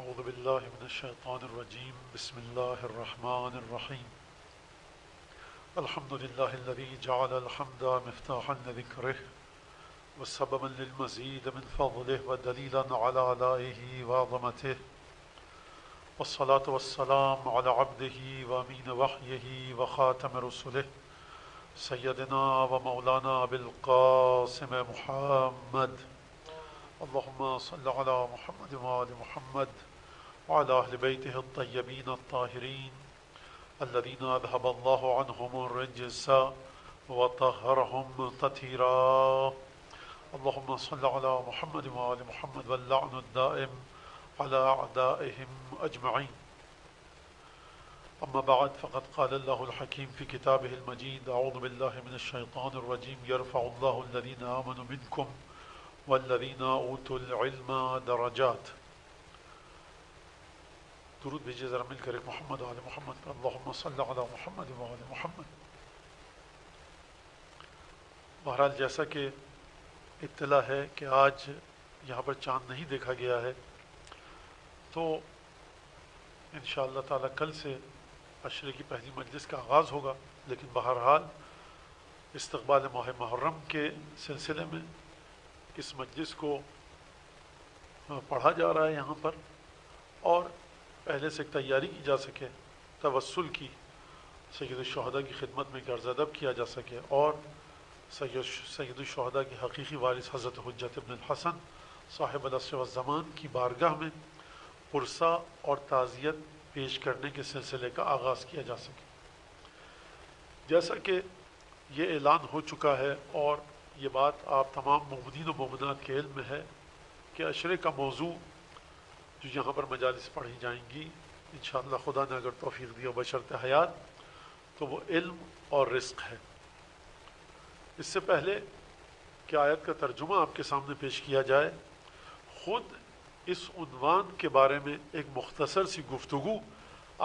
أعوذ بالله من الشيطان الرجيم بسم الله الرحمن الرحيم الحمد لله الذي جعل الحمد مفتاحا لذكره وسببا للمزيد من فضله ودليلا على آلائه وعظمته والصلاة والسلام على عبده وأمين وحيه وخاتم رسله سيدنا ومولانا بالقاسم محمد اللهم صل على محمد وآل محمد وعلى أهل بيته الطيبين الطاهرين الذين أذهب الله عنهم الرجس وطهرهم تطهيرا اللهم صل على محمد وآل محمد واللعن الدائم على أعدائهم أجمعين أما بعد فقد قال الله الحكيم في كتابه المجيد أعوذ بالله من الشيطان الرجيم يرفع الله الذين آمنوا منكم والذین اوتوا العلم درجات. درود بھیجیے ذرا مل کر ایک محمد و آل محمد پر. اللہم صل علی محمد و آل محمد. بہرحال جیسا کہ اطلاع ہے کہ آج یہاں پر چاند نہیں دیکھا گیا ہے تو انشاءاللہ تعالی کل سے عشرے کی پہلی مجلس کا آغاز ہوگا، لیکن بہرحال استقبال ماہ محرم کے سلسلے میں اس مجلس کو پڑھا جا رہا ہے یہاں پر، اور پہلے سے ایک تیاری کی جا سکے، توسل کی، سید الشہداء کی خدمت میں ایک عرض ادب کیا جا سکے، اور سید الشہداء کی حقیقی وارث حضرت حجت ابن الحسن صاحب العصر والزمان کی بارگاہ میں پرسہ اور تعزیت پیش کرنے کے سلسلے کا آغاز کیا جا سکے. جیسا کہ یہ اعلان ہو چکا ہے اور یہ بات آپ تمام مومنین و مومنات کے علم میں ہے کہ عشرے کا موضوع جو یہاں پر مجالس پڑھی جائیں گی انشاءاللہ خدا نے اگر توفیق دی و بشرط حیات تو وہ علم اور رزق ہے. اس سے پہلے کہ آیت کا ترجمہ آپ کے سامنے پیش کیا جائے، خود اس عنوان کے بارے میں ایک مختصر سی گفتگو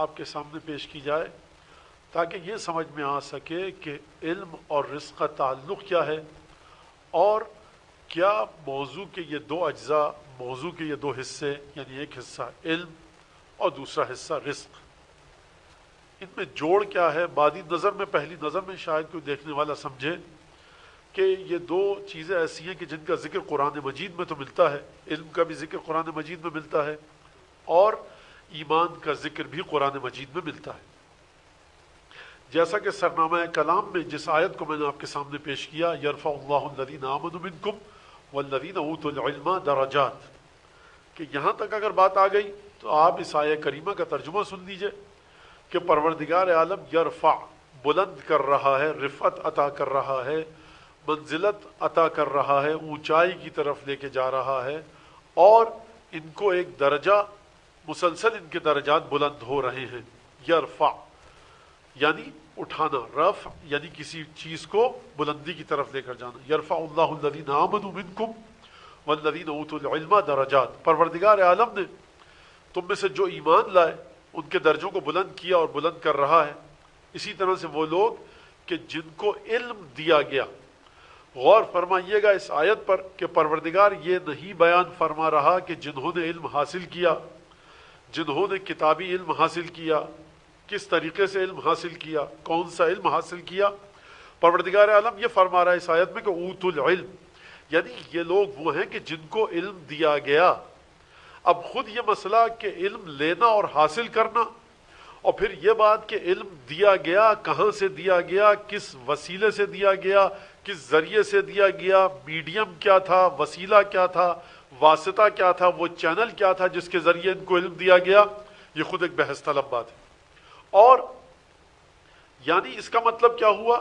آپ کے سامنے پیش کی جائے تاکہ یہ سمجھ میں آ سکے کہ علم اور رزق کا تعلق کیا ہے، اور کیا موضوع کے یہ دو اجزاء، موضوع کے یہ دو حصے، یعنی ایک حصہ علم اور دوسرا حصہ رزق، ان میں جوڑ کیا ہے. بادی نظر میں، پہلی نظر میں شاید کوئی دیکھنے والا سمجھے کہ یہ دو چیزیں ایسی ہیں کہ جن کا ذکر قرآن مجید میں تو ملتا ہے، علم کا بھی ذکر قرآن مجید میں ملتا ہے اور ایمان کا ذکر بھی قرآن مجید میں ملتا ہے. جیسا کہ سرنامہ کلام میں جس آیت کو میں نے آپ کے سامنے پیش کیا، یرفع اللہ الذین آمنوا منکم والذین اوتوا العلم درجات، کہ یہاں تک اگر بات آ گئی تو آپ اس آیہ کریمہ کا ترجمہ سن لیجئے کہ پروردگار عالم یرفع، بلند کر رہا ہے، رفعت عطا کر رہا ہے، منزلت عطا کر رہا ہے، اونچائی کی طرف لے کے جا رہا ہے، اور ان کو ایک درجہ، مسلسل ان کے درجات بلند ہو رہے ہیں. یرفع یعنی اٹھانا، رفع یعنی کسی چیز کو بلندی کی طرف لے کر جانا. یرفع اللہ الذین آمنوا منکم والذین اوتوا العلم درجات، پروردگار عالم نے تم میں سے جو ایمان لائے ان کے درجوں کو بلند کیا اور بلند کر رہا ہے. اسی طرح سے وہ لوگ کہ جن کو علم دیا گیا. غور فرمائیے گا اس آیت پر کہ پروردگار یہ نہیں بیان فرما رہا کہ جنہوں نے علم حاصل کیا، جنہوں نے کتابی علم حاصل کیا، کس طریقے سے علم حاصل کیا، کون سا علم حاصل کیا. پروردگار عالم یہ فرما رہا ہے اس آیت میں کہ اوتوا العلم، یعنی یہ لوگ وہ ہیں کہ جن کو علم دیا گیا. اب خود یہ مسئلہ کہ علم لینا اور حاصل کرنا، اور پھر یہ بات کہ علم دیا گیا، کہاں سے دیا گیا، کس وسیلے سے دیا گیا، کس ذریعے سے دیا گیا، میڈیم کیا تھا، وسیلہ کیا تھا، واسطہ کیا تھا، وہ چینل کیا تھا جس کے ذریعے ان کو علم دیا گیا، یہ خود ایک بحث طلب بات ہے. اور یعنی اس کا مطلب کیا ہوا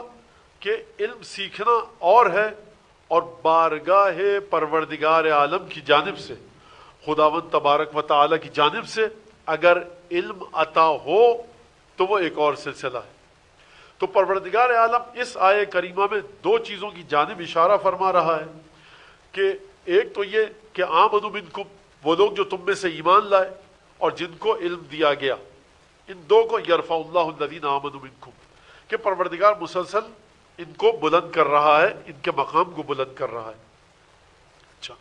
کہ علم سیکھنا اور ہے، اور بارگاہ پروردگار عالم کی جانب سے، خداوند تبارک و تعالی کی جانب سے اگر علم عطا ہو تو وہ ایک اور سلسلہ ہے. تو پروردگار عالم اس آیہ کریمہ میں دو چیزوں کی جانب اشارہ فرما رہا ہے کہ ایک تو یہ کہ آمنوا منکم، وہ لوگ جو تم میں سے ایمان لائے اور جن کو علم دیا گیا، ان دو کو یرفع اللہ الذین آمنوا منکم، کہ پروردگار مسلسل ان کو بلند کر رہا ہے، ان کے مقام کو بلند کر رہا ہے. اچھا،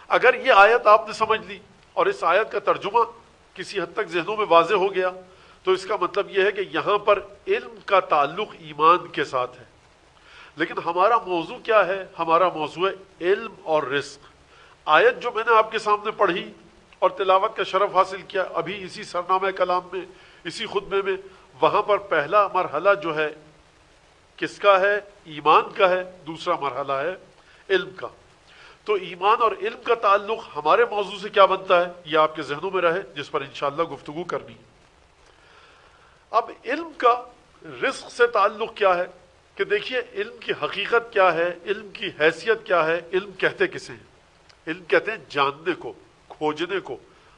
اگر یہ آیت آپ نے سمجھ لی اور اس آیت کا ترجمہ کسی حد تک ذہنوں میں واضح ہو گیا؟ تو اس کا مطلب یہ ہے کہ یہاں پر علم کا تعلق ایمان کے ساتھ ہے. لیکن ہمارا موضوع کیا ہے؟ ہمارا موضوع ہے علم اور رزق. آیت جو میں نے آپ کے سامنے پڑھی اور تلاوت کا شرف حاصل کیا ابھی اسی سرنامہ کلام میں، اسی خطبے میں، وہاں پر پہلا مرحلہ جو ہے کس کا ہے؟ ایمان کا ہے. دوسرا مرحلہ ہے علم کا. تو ایمان اور علم کا تعلق ہمارے موضوع سے کیا بنتا ہے، یہ آپ کے ذہنوں میں رہے، جس پر انشاءاللہ گفتگو کرنی ہے. اب علم کا رزق سے تعلق کیا ہے کہ دیکھیے علم کی حقیقت کیا ہے، علم کی حیثیت کیا ہے. علم کہتے کسے ہیں؟ علم کہتے ہیں جاننے کو، کھوجنے کو،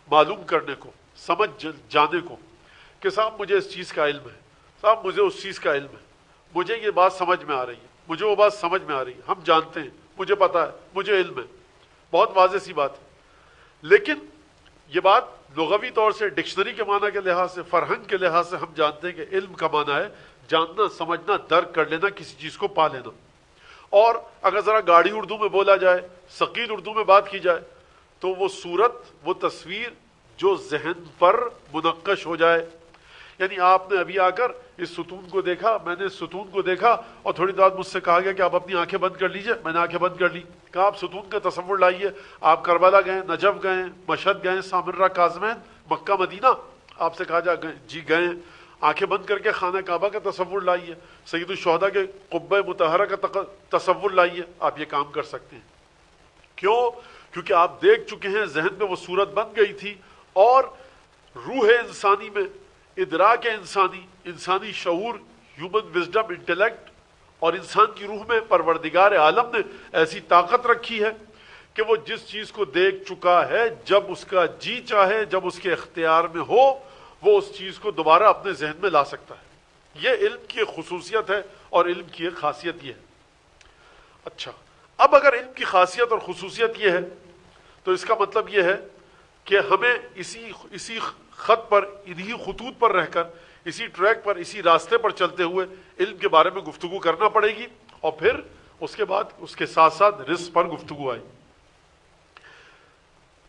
معلوم کرنے کو، سمجھ جانے کو کہ صاحب مجھے اس چیز کا علم ہے، صاحب مجھے اس چیز کا علم ہے، مجھے یہ بات سمجھ میں آ رہی ہے، مجھے وہ بات سمجھ میں آ رہی ہے، ہم جانتے ہیں، مجھے پتا ہے، مجھے علم ہے. بہت واضح سی بات ہے. لیکن یہ بات لغوی طور سے، ڈکشنری کے معنی کے لحاظ سے، فرہنگ کے لحاظ سے ہم جانتے ہیں کہ علم کا معنی ہے جاننا، سمجھنا، درک کر لینا، کسی چیز کو پا لینا. اور اگر ذرا گاڑی اردو میں بولا جائے، ثقیل اردو میں بات کی جائے، تو وہ صورت، وہ تصویر جو ذہن پر منقش ہو جائے. یعنی آپ نے ابھی آ کر اس ستون کو دیکھا، میں نے اس ستون کو دیکھا، اور تھوڑی دیر بعد مجھ سے کہا گیا کہ آپ اپنی آنکھیں بند کر لیجئے. میں نے آنکھیں بند کر لی. کہا آپ ستون کا تصور لائیے. آپ کربلا گئے، نجف گئے، مشہد گئے، سامرہ، کاظمین، مکہ، مدینہ. آپ سے کہا جا جی گئے. آنکھیں بند کر کے خانہ کعبہ کا تصور لائیے، سید الشہداء کے قبہ مطہرہ کا تصور لائیے. آپ یہ کام کر سکتے ہیں. کیوں؟ کیونکہ آپ دیکھ چکے ہیں، ذہن میں وہ صورت بن گئی تھی، اور روح انسانی میں، ادراک انسانی، انسانی شعور، ہیومن وزڈم، انٹلیکٹ، اور انسان کی روح میں پروردگار عالم نے ایسی طاقت رکھی ہے کہ وہ جس چیز کو دیکھ چکا ہے، جب اس کا جی چاہے، جب اس کے اختیار میں ہو، وہ اس چیز کو دوبارہ اپنے ذہن میں لا سکتا ہے. یہ علم کی ایک خصوصیت ہے، اور علم کی ایک خاصیت یہ ہے. اچھا، اب اگر علم کی خاصیت اور خصوصیت یہ ہے تو اس کا مطلب یہ ہے کہ ہمیں اسی خط پر، انہی خطوط پر رہ کر، اسی ٹریک پر، اسی راستے پر چلتے ہوئے علم کے بارے میں گفتگو کرنا پڑے گی. اور پھر اس کے بعد اس کے ساتھ ساتھ رزق پر گفتگو آئی.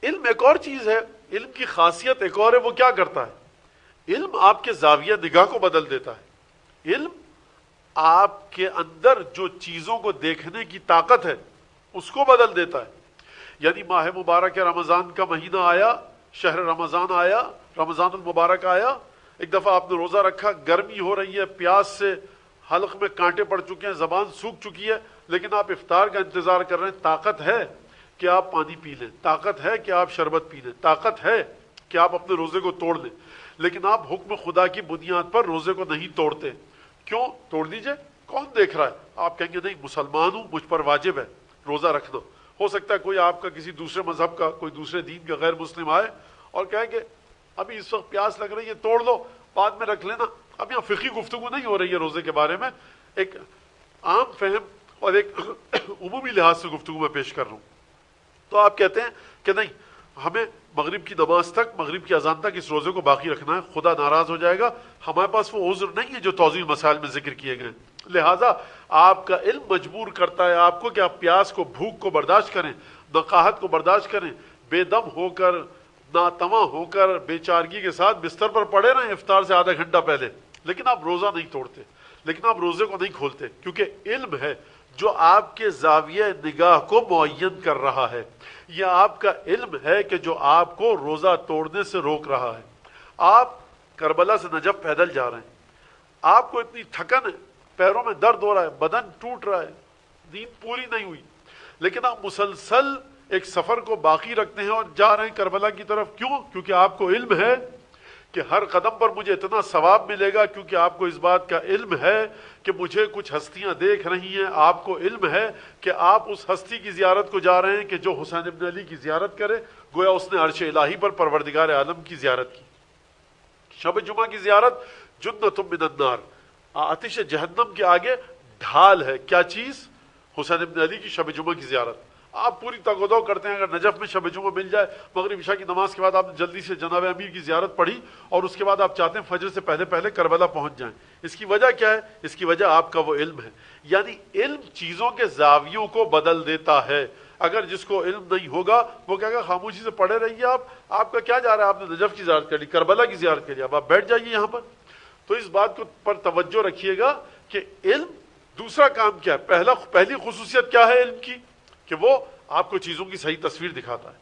علم ایک اور چیز ہے، علم کی خاصیت ایک اور ہے. وہ کیا کرتا ہے؟ علم آپ کے زاویہ نگاہ کو بدل دیتا ہے. علم آپ کے اندر جو چیزوں کو دیکھنے کی طاقت ہے اس کو بدل دیتا ہے. یعنی ماہ مبارک رمضان کا مہینہ آیا، شہر رمضان آیا، رمضان المبارک آیا. ایک دفعہ آپ نے روزہ رکھا، گرمی ہو رہی ہے، پیاس سے حلق میں کانٹے پڑ چکے ہیں، زبان سوکھ چکی ہے، لیکن آپ افطار کا انتظار کر رہے ہیں. طاقت ہے کہ آپ پانی پی لیں، طاقت ہے کہ آپ شربت پی لیں، طاقت ہے کہ آپ اپنے روزے کو توڑ لیں. لیکن آپ حکم خدا کی بنیاد پر روزے کو نہیں توڑتے. کیوں؟ توڑ دیجئے، کون دیکھ رہا ہے؟ آپ کہیں گے نہیں، مسلمان ہوں، مجھ پر واجب ہے روزہ رکھنا. ہو سکتا ہے کوئی آپ کا کسی دوسرے مذہب کا، کوئی دوسرے دین کا غیر مسلم آئے اور کہیں کہ ابھی اس وقت پیاس لگ رہی ہے، توڑ لو، بعد میں رکھ لینا. اب یہاں فقہی گفتگو نہیں ہو رہی ہے روزے کے بارے میں، ایک عام فہم اور ایک عمومی لحاظ سے گفتگو میں پیش کر رہا ہوں. تو آپ کہتے ہیں کہ نہیں، ہمیں مغرب کی نماز تک، مغرب کی اذان تک اس روزے کو باقی رکھنا ہے، خدا ناراض ہو جائے گا. ہمارے پاس وہ عذر نہیں ہے جو توضیح مسائل میں ذکر کیے گئے. لہٰذا آپ کا علم مجبور کرتا ہے آپ کو کہ آپ پیاس کو، بھوک کو برداشت کریں، نقاہت کو برداشت کریں، بے دم ہو کر، ناتواں ہو کر، بے چارگی کے ساتھ بستر پر پڑے رہیں افطار سے آدھا گھنٹہ پہلے، لیکن آپ روزہ نہیں توڑتے، لیکن آپ روزے کو نہیں کھولتے. کیونکہ علم ہے جو آپ کے زاویہ نگاہ کو معین کر رہا ہے. یہ آپ کا علم ہے کہ جو آپ کو روزہ توڑنے سے روک رہا ہے. آپ کربلا سے نجف پیدل جا رہے ہیں، آپ کو اتنی تھکن ہے، پیروں میں درد ہو رہا ہے، بدن ٹوٹ رہا ہے، نیند پوری نہیں ہوئی، لیکن آپ مسلسل ایک سفر کو باقی رکھتے ہیں اور جا رہے ہیں کربلا کی طرف. کیوں؟ کیونکہ آپ کو علم ہے کہ ہر قدم پر مجھے اتنا ثواب ملے گا. کیونکہ آپ کو اس بات کا علم ہے کہ مجھے کچھ ہستیاں دیکھ رہی ہیں. آپ کو علم ہے کہ آپ اس ہستی کی زیارت کو جا رہے ہیں کہ جو حسین ابن علی کی زیارت کرے گویا اس نے عرش الہی پر پروردگار عالم کی زیارت کی. شب جمعہ کی زیارت جنۃ من النار، آتش جہنم کے آگے ڈھال ہے. کیا چیز؟ حسین ابن علی کی شب جمعہ کی زیارت. آپ پوری تگ و دو کرتے ہیں، اگر نجف میں شب جمعہ مل جائے، مغرب عشاء کی نماز کے بعد آپ نے جلدی سے جناب امیر کی زیارت پڑھی اور اس کے بعد آپ چاہتے ہیں فجر سے پہلے پہلے کربلا پہنچ جائیں. اس کی وجہ کیا ہے؟ اس کی وجہ آپ کا وہ علم ہے. یعنی علم چیزوں کے زاویوں کو بدل دیتا ہے. اگر جس کو علم نہیں ہوگا وہ کہے گا خاموشی سے پڑھے رہیے آپ کا کیا جا رہا ہے، آپ نے نجف کی زیارت کر لی، کربلا کی زیارت کر لی، اب آپ بیٹھ جائیے یہاں پر۔ تو اس بات کو پر توجہ رکھیے گا کہ علم دوسرا کام کیا ہے، پہلی خصوصیت کیا ہے علم کی کہ وہ آپ کو چیزوں کی صحیح تصویر دکھاتا ہے۔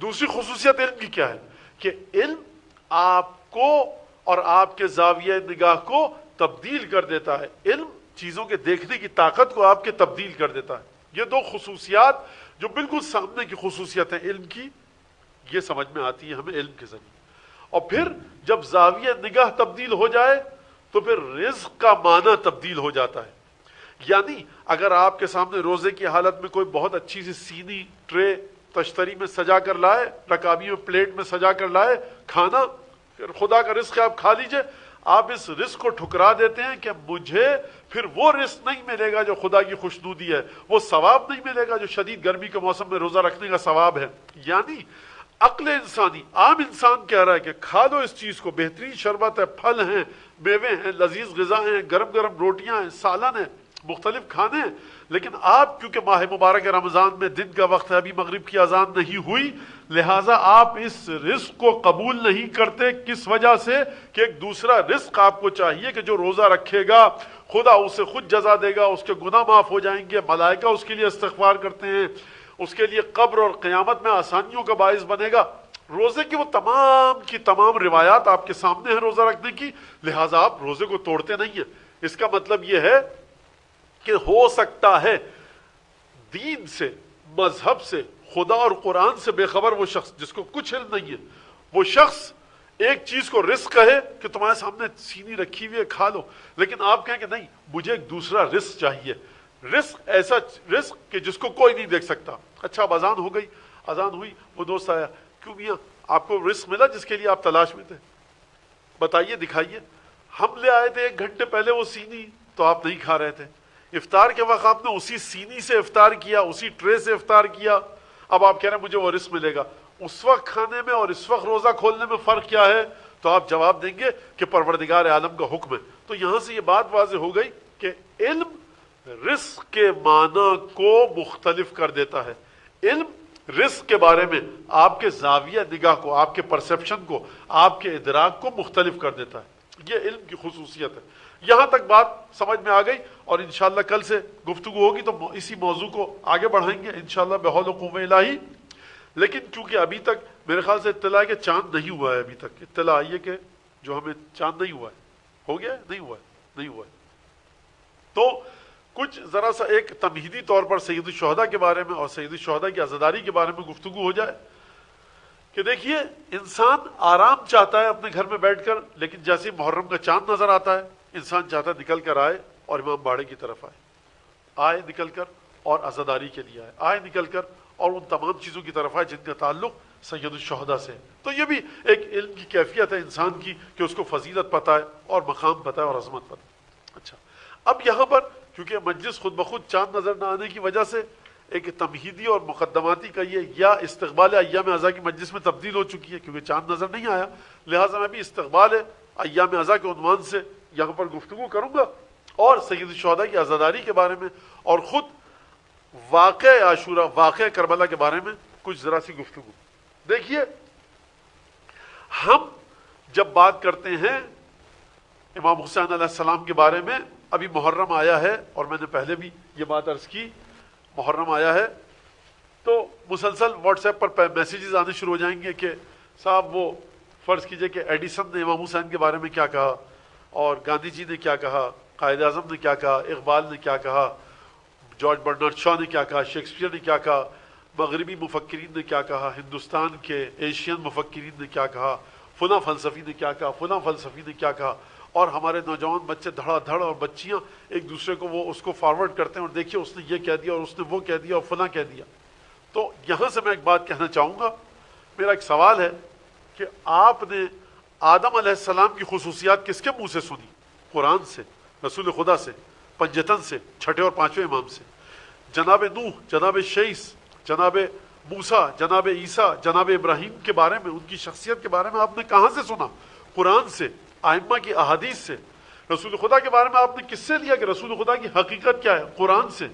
دوسری خصوصیت علم کی کیا ہے کہ علم آپ کو اور آپ کے زاویہ نگاہ کو تبدیل کر دیتا ہے، علم چیزوں کے دیکھنے کی طاقت کو آپ کے تبدیل کر دیتا ہے۔ یہ دو خصوصیات جو بالکل سامنے کی خصوصیت ہیں علم کی، یہ سمجھ میں آتی ہے ہمیں علم کے ذریعے۔ اور پھر جب زاویہ نگاہ تبدیل ہو جائے تو پھر رزق کا معنی تبدیل ہو جاتا ہے۔ یعنی اگر آپ کے سامنے روزے کی حالت میں کوئی بہت اچھی سی سینی ٹرے تشتری میں سجا کر لائے، رکابی میں پلیٹ میں سجا کر لائے کھانا، پھر خدا کا رزق ہے آپ کھا لیجئے، آپ اس رزق کو ٹھکرا دیتے ہیں کہ مجھے پھر وہ رزق نہیں ملے گا جو خدا کی خوشنودی ہے، وہ ثواب نہیں ملے گا جو شدید گرمی کے موسم میں روزہ رکھنے کا ثواب ہے۔ یعنی عقل انسانی، عام انسان کہہ رہا ہے کہ کھا لو اس چیز کو، بہترین شربت ہے، پھل ہیں، میوے ہیں، لذیذ غذا ہیں، گرم گرم روٹیاں ہیں، سالن ہیں، مختلف کھانے ہیں، لیکن آپ کیونکہ ماہ مبارک رمضان میں دن کا وقت ہے، ابھی مغرب کی اذان نہیں ہوئی، لہٰذا آپ اس رزق کو قبول نہیں کرتے۔ کس وجہ سے؟ کہ ایک دوسرا رزق آپ کو چاہیے کہ جو روزہ رکھے گا خدا اسے خود جزا دے گا، اس کے گناہ معاف ہو جائیں گے، ملائکہ اس کے لیے استغفار کرتے ہیں، اس کے لیے قبر اور قیامت میں آسانیوں کا باعث بنے گا۔ روزے کی وہ تمام کی تمام روایات آپ کے سامنے ہیں روزہ رکھنے کی، لہٰذا آپ روزے کو توڑتے نہیں ہیں۔ اس کا مطلب یہ ہے کہ ہو سکتا ہے دین سے، مذہب سے، خدا اور قرآن سے بے خبر وہ شخص جس کو کچھ علم نہیں ہے، وہ شخص ایک چیز کو رزق کہے کہ تمہارے سامنے سینی رکھی ہوئی ہے کھا لو، لیکن آپ کہیں کہ نہیں مجھے ایک دوسرا رزق چاہیے، رزق ایسا رزق کہ جس کو کوئی نہیں دیکھ سکتا۔ اچھا اب اذان ہو گئی، اذان ہوئی، وہ دوست آیا، کیوں میاں آپ کو رزق ملا جس کے لیے آپ تلاش میں تھے؟ بتائیے، دکھائیے۔ ہم لے آئے تھے 1 گھنٹے پہلے وہ سینی، تو آپ نہیں کھا رہے تھے، افطار کے وقت آپ نے اسی سینی سے افطار کیا، اسی ٹرے سے افطار کیا، اب آپ کہہ رہے ہیں مجھے وہ رزق ملے گا۔ اس وقت کھانے میں اور اس وقت روزہ کھولنے میں فرق کیا ہے؟ تو آپ جواب دیں گے کہ پروردگار عالم کا حکم ہے۔ تو یہاں سے یہ بات واضح ہو گئی کہ علم رزق کے معنی کو مختلف کر دیتا ہے، علم رزق کے بارے میں آپ کے زاویہ نگاہ کو، آپ کے پرسیپشن کو، آپ کے ادراک کو مختلف کر دیتا ہے۔ یہ علم کی خصوصیت ہے۔ یہاں تک بات سمجھ میں آ گئی، اور انشاءاللہ کل سے گفتگو ہوگی تو اسی موضوع کو آگے بڑھائیں گے انشاءاللہ بحول و قوت الہی۔ لیکن چونکہ ابھی تک میرے خیال سے اطلاع ہے کہ چاند نہیں ہوا ہے، ابھی تک اطلاع آئی ہے کہ جو ہمیں چاند نہیں ہوا ہے، ہو گیا ہے؟ نہیں ہوا ہے، نہیں ہوا ہے۔ تو کچھ ذرا سا ایک تمہیدی طور پر سید الشہداء کے بارے میں اور سید الشہداء کی عزاداری کے بارے میں گفتگو ہو جائے کہ دیکھیے انسان آرام چاہتا ہے اپنے گھر میں بیٹھ کر، لیکن جیسے محرم کا چاند نظر آتا ہے انسان چاہتا ہے نکل کر آئے اور امام باڑے کی طرف آئے نکل کر اور عزاداری کے لیے آئے نکل کر اور ان تمام چیزوں کی طرف آئے جن کا تعلق سید الشہداء سے ہے۔ تو یہ بھی ایک علم کی کیفیت ہے انسان کی کہ اس کو فضیلت پتہ ہے اور مقام پتہ ہے اور عظمت پتہ ہے۔ اچھا اب یہاں پر کیونکہ مجلس خود بخود چاند نظر نہ آنے کی وجہ سے ایک تمہیدی اور مقدماتی کا یہ یا استقبال ایام اعضاء کی مجلس میں تبدیل ہو چکی ہے، کیونکہ چاند نظر نہیں آیا، لہٰذا میں بھی استقبال ایام اعضاء کے عنوان سے یہاں پر گفتگو کروں گا اور سید الشہداء کی عزاداری کے بارے میں اور خود واقع عاشورہ، واقع کربلا کے بارے میں کچھ ذرا سی گفتگو۔ دیکھیے ہم جب بات کرتے ہیں امام حسین علیہ السلام کے بارے میں، ابھی محرم آیا ہے اور میں نے پہلے بھی یہ بات عرض کی، محرم آیا ہے تو مسلسل واٹس ایپ پر میسیجز آنے شروع ہو جائیں گے کہ صاحب وہ فرض کیجئے کہ ایڈیسن نے امام حسین کے بارے میں کیا کہا، اور گاندھی جی نے کیا کہا، قائد اعظم نے کیا کہا، اقبال نے کیا کہا، جارج برنارڈ شاہ نے کیا کہا، شیکسپیئر نے کیا کہا، مغربی مفکرین نے کیا کہا، ہندوستان کے ایشین مفکرین نے کیا کہا، فلاں فلسفی نے کیا کہا، فلاں فلسفی نے کیا کہا، اور ہمارے نوجوان بچے دھڑا دھڑ اور بچیاں ایک دوسرے کو وہ اس کو فارورڈ کرتے ہیں اور دیکھیے اس نے یہ کہہ دیا اور اس نے وہ کہہ دیا اور فلاں کہہ دیا۔ تو یہاں سے میں ایک بات کہنا چاہوں گا، میرا ایک سوال ہے کہ آپ نے آدم علیہ السلام کی خصوصیات کس کے منہ سے سنی؟ قرآن سے، رسول خدا سے، پنجتن سے، چھٹے اور پانچویں امام سے۔ جناب نوح، جناب شیس، جناب موسیٰ، جناب عیسیٰ، جناب ابراہیم کے بارے میں، ان کی شخصیت کے بارے میں آپ نے کہاں سے سنا؟ قرآن سے، ائمہ کی احادیث سے۔ رسول خدا کے بارے میں آپ نے کس سے لیا کہ رسول خدا کی حقیقت کیا ہے؟ قرآن سے۔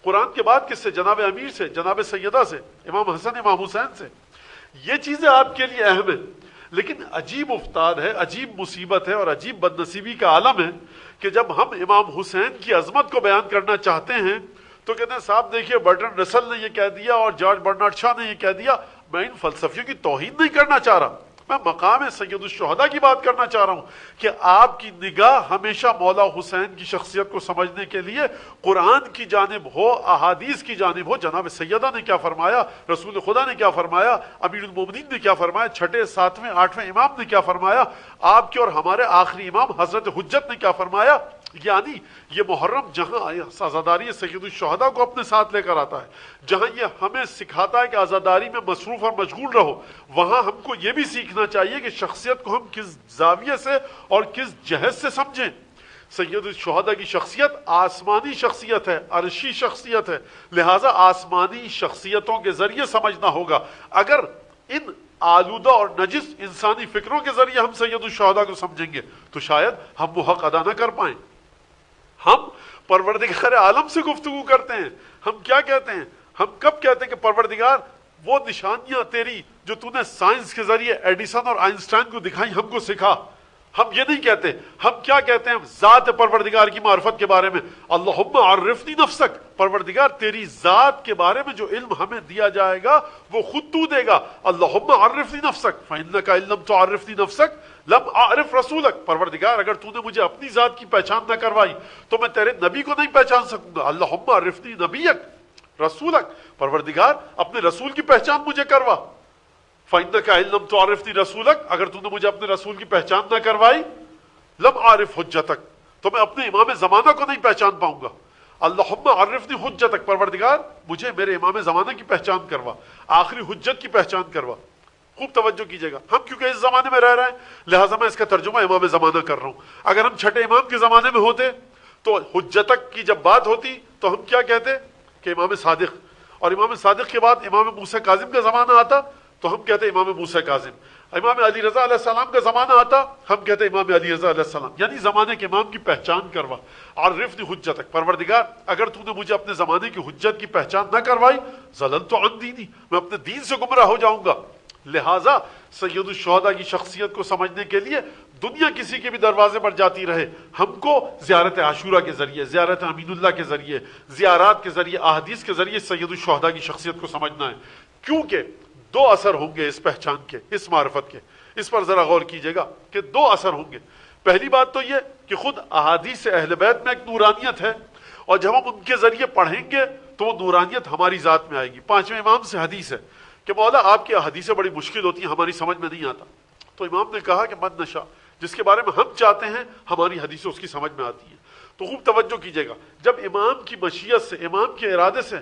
قرآن کے بعد کس سے؟ جناب امیر سے، جناب سیدہ سے، امام حسن امام حسین سے۔ یہ چیزیں آپ کے لیے اہم ہیں، لیکن عجیب افتاد ہے، عجیب مصیبت ہے اور عجیب بد نصیبی کا عالم ہے کہ جب ہم امام حسین کی عظمت کو بیان کرنا چاہتے ہیں تو کہتے ہیں صاحب دیکھیے برٹرن رسل نے یہ کہہ دیا اور جارج برنارڈ شاہ نے یہ کہہ دیا۔ میں ان فلسفیوں کی توہین نہیں کرنا چاہ رہا، میں مقام سید الشہداء کی بات کرنا چاہ رہا ہوں کہ آپ کی نگاہ ہمیشہ مولا حسین کی شخصیت کو سمجھنے کے لیے قرآن کی جانب ہو، احادیث کی جانب ہو۔ جناب سیدہ نے کیا فرمایا، رسول خدا نے کیا فرمایا، امیر المومنین نے کیا فرمایا، چھٹے ساتویں آٹھویں امام نے کیا فرمایا، آپ کے اور ہمارے آخری امام حضرت حجت نے کیا فرمایا۔ یعنی یہ محرم جہاں عزاداری سید الشہداء کو اپنے ساتھ لے کر آتا ہے، جہاں یہ ہمیں سکھاتا ہے کہ عزاداری میں مصروف اور مشغول رہو، وہاں ہم کو یہ بھی سیکھنا چاہیے کہ شخصیت کو ہم کس زاویے سے اور کس جہت سے سمجھیں۔ سید الشہداء کی شخصیت آسمانی شخصیت ہے، عرشی شخصیت ہے، لہٰذا آسمانی شخصیتوں کے ذریعے سمجھنا ہوگا۔ اگر ان آلودہ اور نجس انسانی فکروں کے ذریعے ہم سید الشہداء کو سمجھیں گے تو شاید ہم وہ حق ادا نہ کر پائیں۔ ہم پروردگار عالم سے گفتگو کرتے ہیں، ہم کیا کہتے ہیں؟ ہم کب کہتے ہیں کہ پروردگار وہ نشانیاں تیری جو تو نے سائنس کے ذریعے ایڈیسن اور آئنسٹائن کو دکھائی ہم کو سکھا۔ ہم یہ نہیں کہتے، ہم کیا کہتے ہیں ذات پروردگار کی معرفت کے بارے میں؟ اللہم عرفنی نفسک، پروردگار تیری ذات کے بارے میں جو علم ہمیں دیا جائے گا وہ خود تو دے گا۔ اللہم عرفنی نفسک فإنک ان لم تعرفنی نفسک لم اعرف رسولک، پروردگار اگر تو نے مجھے اپنی ذات کی پہچان نہ کروائی تو میں تیرے نبی کو نہیں پہچان سکوں گا۔ اللہم عرفنی نبیک رسولک، پروردگار اپنے رسول کی پہچان مجھے کروا۔ فإنک ان لم تعرفنی رسولک، اگر تو نے مجھے اپنے رسول کی پہچان نہ کروائی، لم اعرف حجتک، تو میں اپنے امام زمانہ کو نہیں پہچان پاؤں گا۔ اللہم عرفنی حجتک، پروردگار مجھے میرے امام زمانہ کی پہچان کروا، آخری حجت کی پہچان کروا۔ خوب توجہ کیجیے گا، ہم کیونکہ اس زمانے میں رہ رہے ہیں لہٰذا میں اس کا ترجمہ امام زمانہ کر رہا ہوں۔ اگر ہم چھٹے امام کے زمانے میں ہوتے تو حجتک کی جب بات ہوتی تو ہم کیا کہتے کہ امام صادق، اور امام صادق کے بعد امام موسیٰ کاظم کا زمانہ آتا تو ہم کہتے امام موسیٰ کاظم، امام علی رضا علیہ السلام کا زمانہ آتا ہم کہتے امام علی رضا علیہ السلام، یعنی زمانے کے امام کی پہچان کروا۔ عرفنی حجتک، پروردگار اگر تو نے مجھے اپنے زمانے کی حجت کی پہچان نہ کروائی، ضللت عن دینی، میں اپنے دین سے گمراہ ہو جاؤں گا۔ لہٰذا سید الشہداء کی شخصیت کو سمجھنے کے لیے دنیا کسی کے بھی دروازے پر جاتی رہے، ہم کو زیارت عاشورہ کے ذریعے، زیارت امین اللہ کے ذریعے، زیارات کے ذریعے، احادیث کے ذریعے سید الشہداء کی شخصیت کو سمجھنا ہے۔ کیونکہ دو اثر ہوں گے اس پہچان کے، اس معرفت کے، اس پر ذرا غور کیجیے گا کہ دو اثر ہوں گے۔ پہلی بات تو یہ کہ خود احادیث اہل بیت میں ایک نورانیت ہے، اور جب ہم ان کے ذریعے پڑھیں گے تو وہ نورانیت ہماری ذات میں آئے گی۔ پانچویں امام سے حدیث ہے کہ مولا آپ کی احادیثیں بڑی مشکل ہوتی ہیں، ہماری سمجھ میں نہیں آتا، تو امام نے کہا کہ من نشا، جس کے بارے میں ہم چاہتے ہیں ہماری حدیثیں اس کی سمجھ میں آتی ہیں۔ تو خوب توجہ کیجیے گا، جب امام کی مشیت سے، امام کے ارادے سے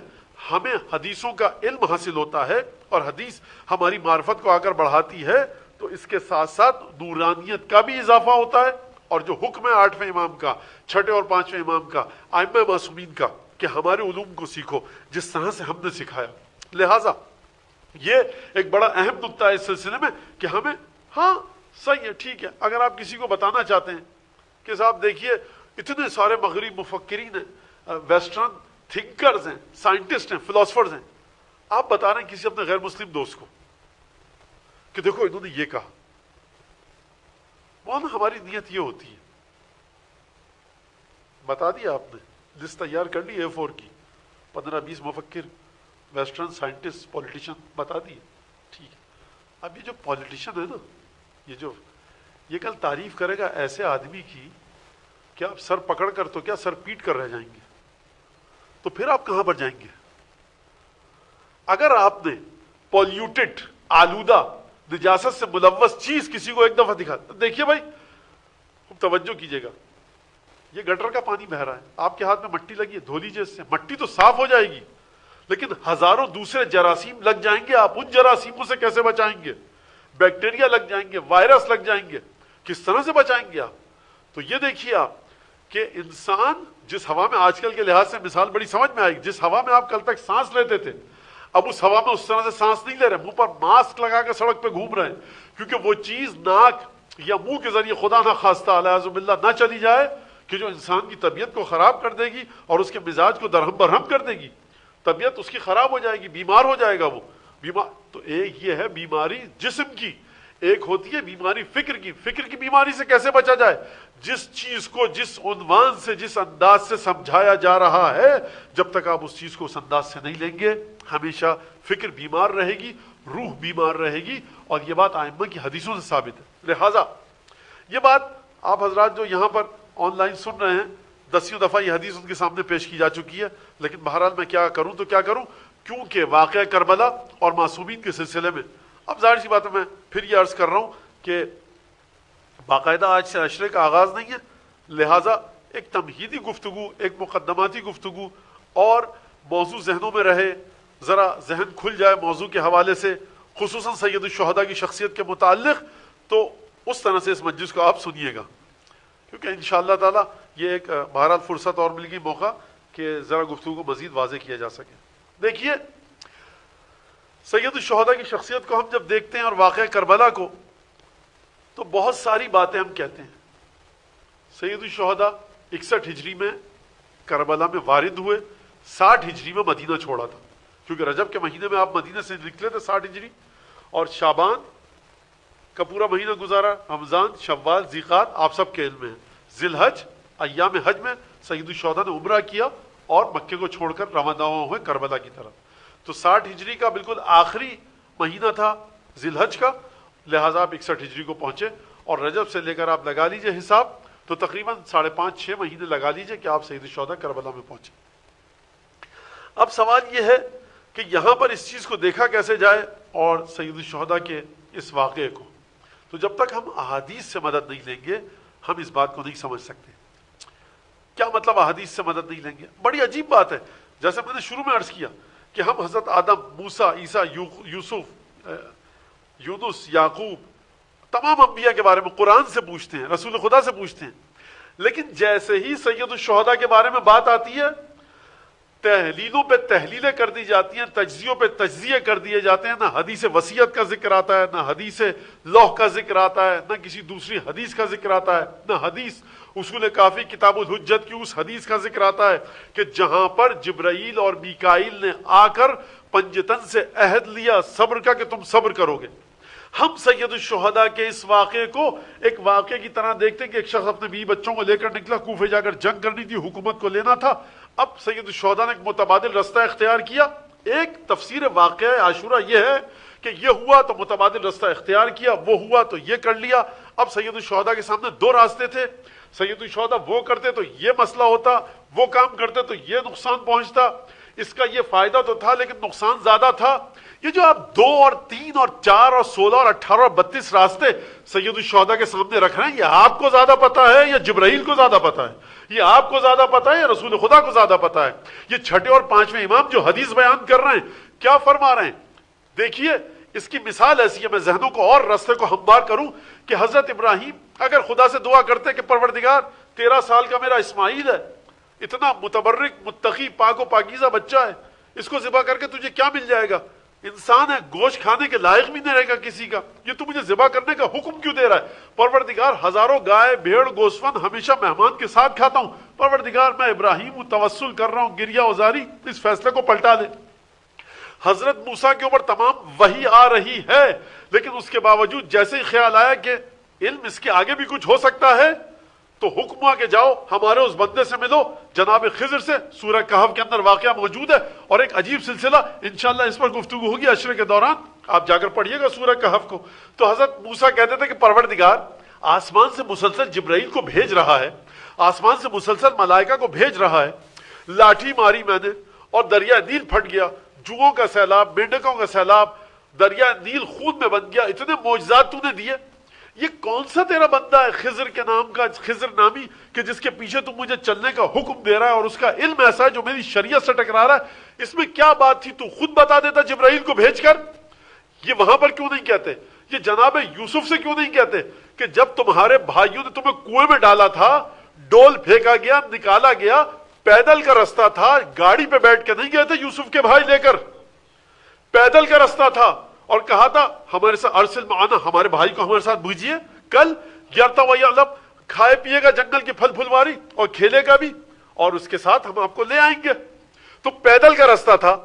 ہمیں حدیثوں کا علم حاصل ہوتا ہے اور حدیث ہماری معرفت کو آ کر بڑھاتی ہے، تو اس کے ساتھ ساتھ نورانیت کا بھی اضافہ ہوتا ہے، اور جو حکم ہے آٹھویں امام کا، چھٹے اور پانچویں امام کا، ائمہ معصومین کا کہ ہمارے علوم کو سیکھو جس طرح سے ہم نے سکھایا۔ لہٰذا یہ ایک بڑا اہم نقطہ ہے اس سلسلے میں کہ ہمیں، ہاں صحیح ہے، ٹھیک ہے، اگر آپ کسی کو بتانا چاہتے ہیں کہ صاحب دیکھیے اتنے سارے مغرب مفکرین ہیں، ویسٹرن تھنکرز ہیں، سائنٹسٹ ہیں، فلاسفرز ہیں، آپ بتا رہے ہیں کسی اپنے غیر مسلم دوست کو کہ دیکھو انہوں نے یہ کہا، وہ ہماری نیت یہ ہوتی ہے، بتا دیا آپ نے، لسٹ تیار کر لی A4 کی، 15-20 مفکر، ویسٹرن سائنٹسٹ، پولیٹیشن بتا دیے، ٹھیک ہے۔ اب یہ جو پولیٹیشن ہے نا، یہ کل تعریف کرے گا ایسے آدمی کی کہ آپ سر پکڑ کر تو کیا سر پیٹ کر رہ جائیں گے، تو پھر آپ کہاں پر جائیں گے؟ اگر آپ نے پولیوٹڈ، آلودہ، نجاست سے ملوث چیز کسی کو ایک دفعہ دکھا، دیکھیے بھائی خوب توجہ کیجیے گا، یہ گٹر کا پانی بہ رہا ہے، آپ کے ہاتھ میں مٹی لگی ہے، دھو لیجیے اس سے، مٹی تو صاف ہو جائے گی، لیکن ہزاروں دوسرے جراثیم لگ جائیں گے، آپ ان جراثیموں سے کیسے بچائیں گے؟ بیکٹیریا لگ جائیں گے، وائرس لگ جائیں گے، کس طرح سے بچائیں گے آپ؟ تو یہ دیکھیے آپ کہ انسان جس ہوا میں، آج کل کے لحاظ سے مثال بڑی سمجھ میں آئے گی، جس ہوا میں آپ کل تک سانس لیتے تھے، اب اس ہوا میں اس طرح سے سانس نہیں لے رہے، منہ پر ماسک لگا کے سڑک پہ گھوم رہے ہیں، کیونکہ وہ چیز ناک یا منہ کے ذریعے خدا نہ خواستہ الیاذ باللہ نہ چلی جائے کہ جو انسان کی طبیعت کو خراب کر دے گی اور اس کے مزاج کو درہم برہم کر دے گی، طبیعت اس کی خراب ہو جائے گی، بیمار ہو جائے گا وہ بیمار. تو ایک یہ ہے بیماری جسم کی، ایک ہوتی ہے بیماری فکر کی. فکر کی بیماری سے کیسے بچا جائے؟ جس چیز کو جس عنوان سے جس انداز سے سمجھایا جا رہا ہے، جب تک آپ اس چیز کو اس انداز سے نہیں لیں گے، ہمیشہ فکر بیمار رہے گی، روح بیمار رہے گی. اور یہ بات ائمہ کی حدیثوں سے ثابت ہے. لہٰذا یہ بات آپ حضرات جو یہاں پر آن لائن سن رہے ہیں، دسیوں دفعہ یہ حدیث ان کے سامنے پیش کی جا چکی ہے، لیکن بہرحال میں کیا کروں تو کیا کروں، کیونکہ واقعہ کربلا اور معصومین کے سلسلے میں اب ظاہر سی بات ہے میں پھر یہ عرض کر رہا ہوں کہ باقاعدہ آج سے عشرے کا آغاز نہیں ہے، لہٰذا ایک تمہیدی گفتگو، ایک مقدماتی گفتگو، اور موضوع ذہنوں میں رہے، ذرا ذہن کھل جائے موضوع کے حوالے سے، خصوصاً سید الشہداء کی شخصیت کے متعلق. تو اس طرح سے اس مجلس کو آپ سنیے گا، کیونکہ انشاءاللہ تعالی یہ ایک بہرحال فرصت اور مل گئی، موقع کہ ذرا گفتگو کو مزید واضح کیا جا سکے. دیکھیے سید الشہداء کی شخصیت کو ہم جب دیکھتے ہیں اور واقعہ کربلا کو، تو بہت ساری باتیں ہم کہتے ہیں. سید الشہداء 61 ہجری میں کربلا میں وارد ہوئے، 60 ہجری میں مدینہ چھوڑا تھا، کیونکہ رجب کے مہینے میں آپ مدینہ سے نکلے تھے 60 ہجری، اور شعبان کا پورا مہینہ گزارا، رمضان، شوال، ذیقعد آپ سب کے علم میں ہے. ذی الحج، ایام حج میں سید الشہداء نے عمرہ کیا اور مکے کو چھوڑ کر روانہ ہوئے کربلا کی طرف. تو 60 ہجری کا بالکل آخری مہینہ تھا ذی الحج کا، لہٰذا آپ 61 ہجری کو پہنچے، اور رجب سے لے کر آپ لگا لیجئے حساب، تو تقریباً 5.5-6 مہینے لگا لیجئے کہ آپ سید الشہداء کربلا میں پہنچے. اب سوال یہ ہے کہ یہاں پر اس چیز کو دیکھا کیسے جائے اور سید الشہداء کے اس واقعے کو. تو جب تک ہم احادیث سے مدد نہیں لیں گے ہم اس بات کو نہیں سمجھ سکتے. کیا مطلب احادیث سے مدد نہیں لیں گے؟ بڑی عجیب بات ہے. جیسے میں نے شروع میں عرض کیا کہ ہم حضرت آدم، موسیٰ، عیسیٰ، یوسف، یونس، یعقوب، تمام انبیاء کے بارے میں قرآن سے پوچھتے ہیں، رسول خدا سے پوچھتے ہیں، لیکن جیسے ہی سید الشہداء کے بارے میں بات آتی ہے، تحلیلوں پہ تحلیلیں کر دی جاتی ہیں، تجزیوں پہ تجزیے کر دیے جاتے ہیں. نہ حدیث وصیت کا ذکر آتا ہے، نہ حدیث لوح کا ذکر آتا ہے، نہ کسی دوسری حدیث کا ذکر آتا ہے، نہ حدیث اصول کافی کتاب الحجت کی اس حدیث کا ذکر آتا ہے کہ جہاں پر جبرائیل اور میکائیل نے آ کر پنجتن سے عہد لیا صبر کا کہ تم صبر کرو گے. ہم سید الشہداء کے اس واقعے کو ایک واقعے کی طرح دیکھتے ہیں کہ ایک شخص اپنے بیوی بچوں کو لے کر نکلا، کوفے جا کر جنگ کرنی تھی، حکومت کو لینا تھا. اب سید الشہداء نے ایک متبادل رستہ اختیار کیا. ایک تفسیر واقعہ عاشورہ یہ ہے کہ یہ ہوا تو متبادل رستہ اختیار کیا، وہ ہوا تو یہ کر لیا. اب سید الشہداء کے سامنے دو راستے تھے. سید الشہداء وہ کرتے تو یہ مسئلہ ہوتا، وہ کام کرتے تو یہ نقصان پہنچتا. اس کا یہ فائدہ تو تھا لیکن نقصان زیادہ تھا. یہ جو آپ 2 اور 3 اور 4 اور 16 اور 18 اور 32 راستے سید الشہداء کے سامنے رکھ رہے ہیں، یہ آپ کو زیادہ پتا ہے یا جبرائیل کو زیادہ پتا ہے؟ یہ آپ کو زیادہ پتا ہے یا رسول خدا کو زیادہ پتا ہے؟ یہ چھٹے اور 5ویں امام جو حدیث بیان کر رہے ہیں کیا فرما رہے ہیں؟ دیکھیے اس کی مثال ایسی ہے، میں ذہنوں کو اور راستے کو ہموار کروں کہ حضرت ابراہیم اگر خدا سے دعا کرتے کہ پروردگار 13 سال کا میرا اسماعیل ہے، اتنا متبرک متقی پاک و پاکیزہ بچہ ہے، اس کو ذبح کر کے تجھے کیا مل جائے گا؟ انسان ہے، گوشت کھانے کے لائق بھی نہیں رہے گا کسی کا، یہ تو مجھے ذبح کرنے کا حکم کیوں دے رہا ہے؟ پروردگار ہزاروں گائے بھیڑ گوسفند ہمیشہ مہمان کے ساتھ کھاتا ہوں، پروردگار میں ابراہیم ہوں، توسل کر رہا ہوں، گریہ ازاری، اس فیصلے کو پلٹا دے. حضرت موسیٰ کے اوپر تمام وحی آ رہی ہے، لیکن اس کے باوجود جیسے ہی خیال آیا کہ علم اس کے آگے بھی کچھ ہو سکتا ہے تو حکم ہوا کہ جاؤ ہمارے اس بندے سے ملو جناب خضر سے. سورہ کہف کے اندر واقعہ موجود ہے اور ایک عجیب سلسلہ، انشاءاللہ اس پر گفتگو ہوگی عشرے کے دوران، آپ جا کر پڑھیے گا سورہ کہف کو. تو حضرت موسیٰ کہتے تھے کہ پروردگار آسمان سے مسلسل جبرائیل کو بھیج رہا ہے، آسمان سے مسلسل ملائکہ کو بھیج رہا ہے، لاٹھی ماری میں نے اور دریا نیل پھٹ گیا، جوؤں کا سیلاب، مینڈکوں کا سیلاب، دریا نیل خون میں بن گیا، اتنے معجزات تو نے دیے. یہ کون سا تیرا بندہ ہے خضر کے نام کا، خضر نامی، کہ جس کے پیچھے تم مجھے چلنے کا حکم دے رہا ہے اور اس کا علم ایسا ہے جو میری شریعت سے ٹکرا رہا ہے؟ اس میں کیا بات تھی؟ تو خود بتا دیتا جبرائیل کو بھیج کر. یہ وہاں پر کیوں نہیں کہتے؟ یہ جناب یوسف سے کیوں نہیں کہتے کہ جب تمہارے بھائیوں نے تمہیں کنویں میں ڈالا تھا، ڈول پھینکا گیا، نکالا گیا، پیدل کا رستہ تھا، گاڑی پہ بیٹھ کے نہیں گئے تھے یوسف کے بھائی لے کر، پیدل کا رستہ تھا، اور کہا تھا ہمارے ساتھ ارسل معنا، ہمارے بھائی کو ہمارے ساتھ بھیجیے. کل یرتا ویعلم، کھائے پیے گا جنگل کی پھل پھلواری اور کھیلے گا بھی، اور اس کے ساتھ ہم آپ کو لے آئیں گے۔ تو پیدل کا راستہ تھا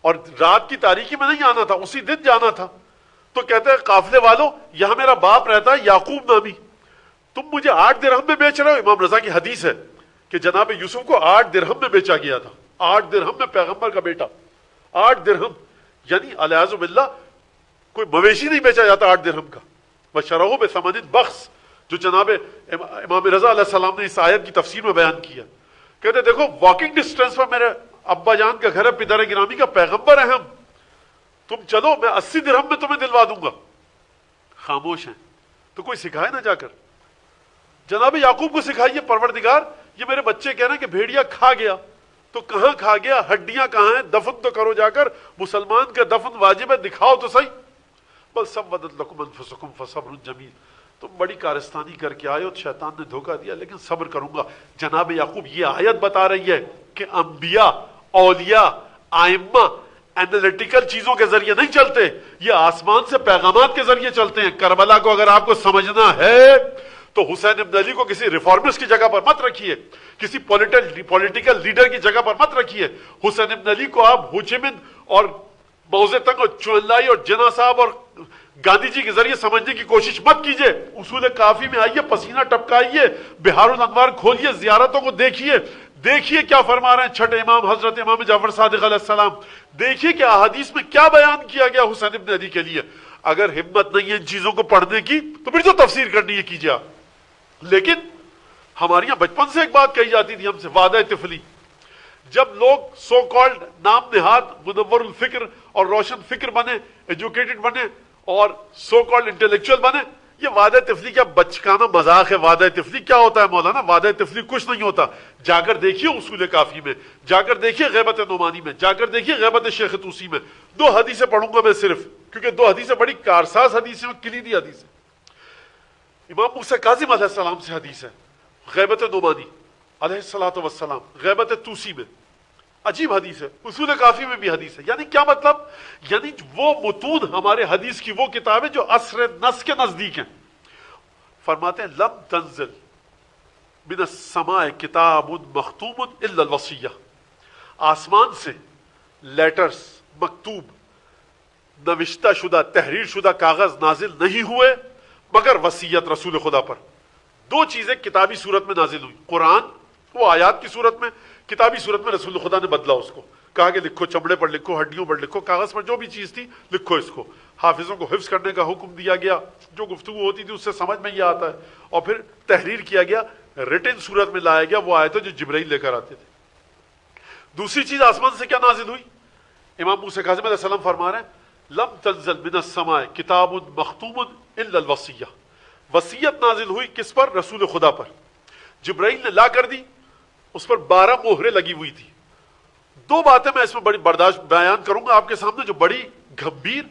اور رات کی تاریکی میں نہیں آنا تھا، اسی دن جانا تھا۔ تو کہتے ہیں قافلے والوں، یہاں میرا باپ رہتا ہے یعقوب نامی، تم مجھے 8 درہم میں بیچ رہے ہو۔ امام رضا کی حدیث ہے کہ جناب یوسف کو 8 درہم میں بیچا گیا تھا، 8 درہم میں پیغمبر کا بیٹا، 8 درہم، یعنی الیاذ باللہ کوئی مویشی نہیں بیچا جاتا 8 درہم کا۔ وشروہ بثمن بخس، جو جناب امام رضا علیہ السلام نے اس آیت کی تفسیر میں بیان کیا، کہتے دیکھو واکنگ ڈسٹینس پر میرے ابا جان کا گھر ہے، پدر گرامی کا، پیغمبر ہیں ہم، تم چلو میں 80 درہم میں تمہیں دلوا دوں گا۔ خاموش ہیں، تو کوئی سکھائے نہ جا کر، جناب یعقوب کو سکھائیے پروردگار یہ میرے بچے کہہ رہے ہیں کہ بھیڑیا کھا گیا، تو کہاں کھا گیا، ہڈیاں کہاں ہیں، دفن تو کرو جا کر، مسلمان کا دفن واجب ہے، دکھاؤ تو صحیح۔ بل سودت لکم انفسکم فصبر جمیل، تم بڑی کارستانی کر کے آئے ہو، شیطان نے دھوکہ دیا لیکن صبر کروں گا۔ جناب یعقوب یہ آیت بتا رہی ہے کہ انبیاء، اولیاء، آئمہ اینالیٹیکل چیزوں کے ذریعے نہیں چلتے، یہ آسمان سے پیغامات کے ذریعے چلتے ہیں۔ کربلا کو اگر آپ کو سمجھنا ہے تو حسین ابن علی کو کسی ریفارمسٹ کی جگہ پر مت رکھیے، کسی پولیٹیکل لیڈر کی جگہ پر مت رکھیے۔ حسین ابن علی کو آپ ہوچیمن اور موزے تنگ اور چولائی اور جناح صاحب اور گاندھی جی کے ذریعے سمجھنے کی کوشش مت کیجیے۔ اصول کافی میں آئیے، پسینہ ٹپکائیے، بہار الانوار کھولیے، زیارتوں کو دیکھیے، دیکھیے کیا فرما رہے ہیں چھٹے امام حضرت امام جعفر صادق علیہ السلام، دیکھیے کہ احادیث میں کیا بیان کیا گیا حسین ابن علی کے لیے۔ اگر ہمت نہیں ہے ان چیزوں کو پڑھنے کی تو پھر جو تفسیر کرنی ہے کیجیے آپ۔ لیکن ہمارے یہاں بچپن سے ایک بات کہی جاتی تھی ہم سے، وعدہ طفلی، جب لوگ سو کالڈ نام نہاد منور الفکر اور روشن فکر بنے، ایجوکیٹڈ بنے اور سو کالڈ انٹلیکچوئل بنے، یہ وعدہ طفلی کیا بچکانہ مذاق ہے۔ وعدہ طفلی کیا ہوتا ہے مولانا؟ وعدہ طفلی کچھ نہیں ہوتا۔ جا کر دیکھیے اصول کافی میں، جا کر دیکھیے غیبت نعمانی میں، جا کر دیکھیے غیبت شیخ طوسی میں۔ 2 حدیثیں پڑھوں گا میں صرف، کیونکہ 2 حدیثیں بڑی کارساز حدیثیں اور کلیدی حدیثیں۔ امام موسیٰ کاظم علیہ السلام سے حدیث ہے، غیبت نعمانی علیہ الصلوۃ والسلام، غیبت طوسی میں، عجیب حدیث ہے، اصول کافی میں بھی حدیث ہے۔ یعنی کیا مطلب؟ یعنی وہ متون ہمارے حدیث کی وہ کتابیں جو عصر نس کے نزدیک ہیں، فرماتے ہیں لم تنزل من السماء کتاب مختوم الا الوصیہ، آسمان سے لیٹرز، مکتوب، نوشتہ شدہ، تحریر شدہ کاغذ نازل نہیں ہوئے مگر وصیت رسول خدا پر۔ 2 چیزیں کتابی صورت میں نازل ہوئی، قرآن وہ آیات کی صورت میں، کتابی صورت میں رسول خدا نے بدلا اس کو، کہا کہ لکھو، چمڑے پر لکھو، ہڈیوں پر لکھو، کاغذ پر جو بھی چیز تھی لکھو اس کو۔ حافظوں کو حفظ کرنے کا حکم دیا گیا، جو گفتگو ہوتی تھی اس سے سمجھ میں یہ آتا ہے، اور پھر تحریر کیا گیا، ریٹن صورت میں لایا گیا وہ آیتیں جو جبرائیل لے کر آتے تھے۔ دوسری چیز آسمان سے کیا نازل ہوئی؟ امام موسیٰ کاظم علیہ السلام فرما رہے ہیں لم تنزل من السماء کتاب مختوم الا الوصیہ، وصیت نازل ہوئی کس پر؟ رسول خدا پر۔ جبرائیل نے لا کر دی، اس پر 12 مہریں لگی ہوئی تھی۔ 2 باتیں میں اس میں بڑی برداشت بیان کروں گا آپ کے سامنے جو بڑی گھمبیر،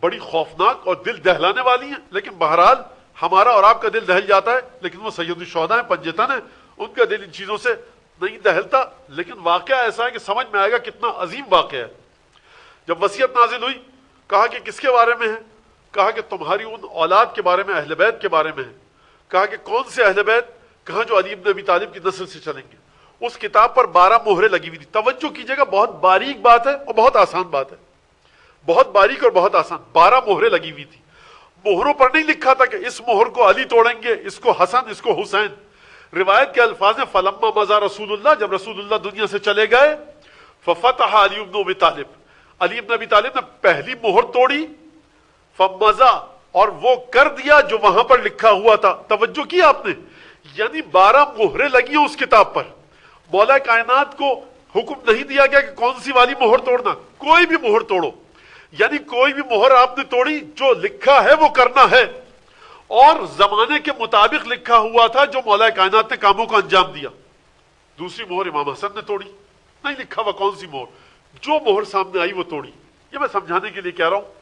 بڑی خوفناک اور دل دہلانے والی ہیں، لیکن بہرحال ہمارا اور آپ کا دل دہل جاتا ہے، لیکن وہ سید الشہداء ہیں، پنجتن ہیں، ان کا دل ان چیزوں سے نہیں دہلتا، لیکن واقعہ ایسا ہے کہ سمجھ میں آئے گا کتنا عظیم واقعہ ہے۔ جب وصیت نازل ہوئی، کہا کہ کس کے بارے میں ہے؟ کہا کہ تمہاری ان اولاد کے بارے میں، اہل بیت کے بارے میں ہے۔ کہا کہ کون سے اہل بیت؟ کہا جو علی بن ابی طالب کی نسل سے چلیں گے۔ اس کتاب پر 12 مہریں لگی ہوئی تھی۔ توجہ کیجیے گا، بہت باریک بات ہے اور بہت آسان بات ہے، بہت باریک اور بہت آسان۔ 12 مہریں لگی ہوئی تھی۔ مہروں پر نہیں لکھا تھا کہ اس مہر کو علی توڑیں گے، اس کو حسن، اس کو حسین۔ روایت کے الفاظ ہیں فلما مضى رسول اللہ، جب رسول اللہ دنیا سے چلے گئے، ففتح علی بن ابی طالب، علی بن ابی طالب نے پہلی مہر توڑی، فمضى، اور وہ کر دیا جو وہاں پر لکھا ہوا تھا۔ توجہ کی آپ نے؟ یعنی 12 مہریں لگی ہیں اس کتاب پر۔ مولا کائنات کو حکم نہیں دیا گیا کہ کون سی والی مہر توڑنا، کوئی بھی مہر توڑو، یعنی کوئی بھی مہر آپ نے توڑی، جو لکھا ہے وہ کرنا ہے، اور زمانے کے مطابق لکھا ہوا تھا جو مولا کائنات نے کاموں کو انجام دیا۔ دوسری مہر امام حسن نے توڑی، نہیں لکھا ہوا کون سی مہر، جو مہر سامنے آئی وہ توڑی، یہ میں سمجھانے کے لیے کہہ رہا ہوں۔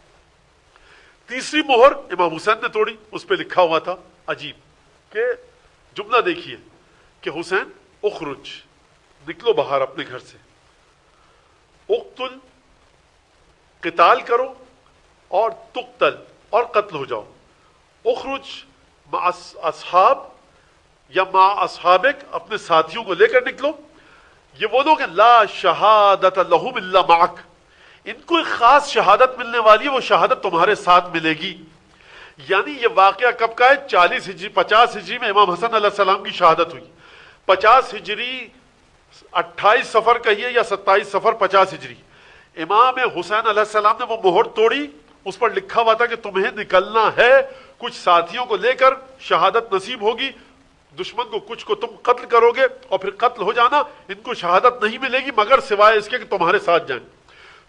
تیسری مہر امام حسین نے توڑی، اس پہ لکھا ہوا تھا، عجیب کہ جملہ دیکھیے کہ حسین اخرج، نکلو باہر اپنے گھر سے، اقتل، قتال کرو، اور تقتل، اور قتل ہو جاؤ۔ اخرج مع اصحاب یا مع اصحابک، اپنے ساتھیوں کو لے کر نکلو. یہ وہ لوگ ہیں لا شہادت لہم الا معک، ان کو ایک خاص شہادت ملنے والی ہے، وہ شہادت تمہارے ساتھ ملے گی. یعنی یہ واقعہ کب کا ہے؟ 40 ہجری 50 ہجری میں امام حسن علیہ السلام کی شہادت ہوئی. 50 ہجری 28 صفر کہیے یا 27 صفر 50 ہجری، امام حسین علیہ السلام نے وہ مہر توڑی، اس پر لکھا ہوا تھا کہ تمہیں نکلنا ہے، کچھ ساتھیوں کو لے کر شہادت نصیب ہوگی، دشمن کو کچھ کو تم قتل کرو گے اور پھر قتل ہو جانا، ان کو شہادت نہیں ملے گی مگر سوائے اس کے کہ تمہارے ساتھ جائیں.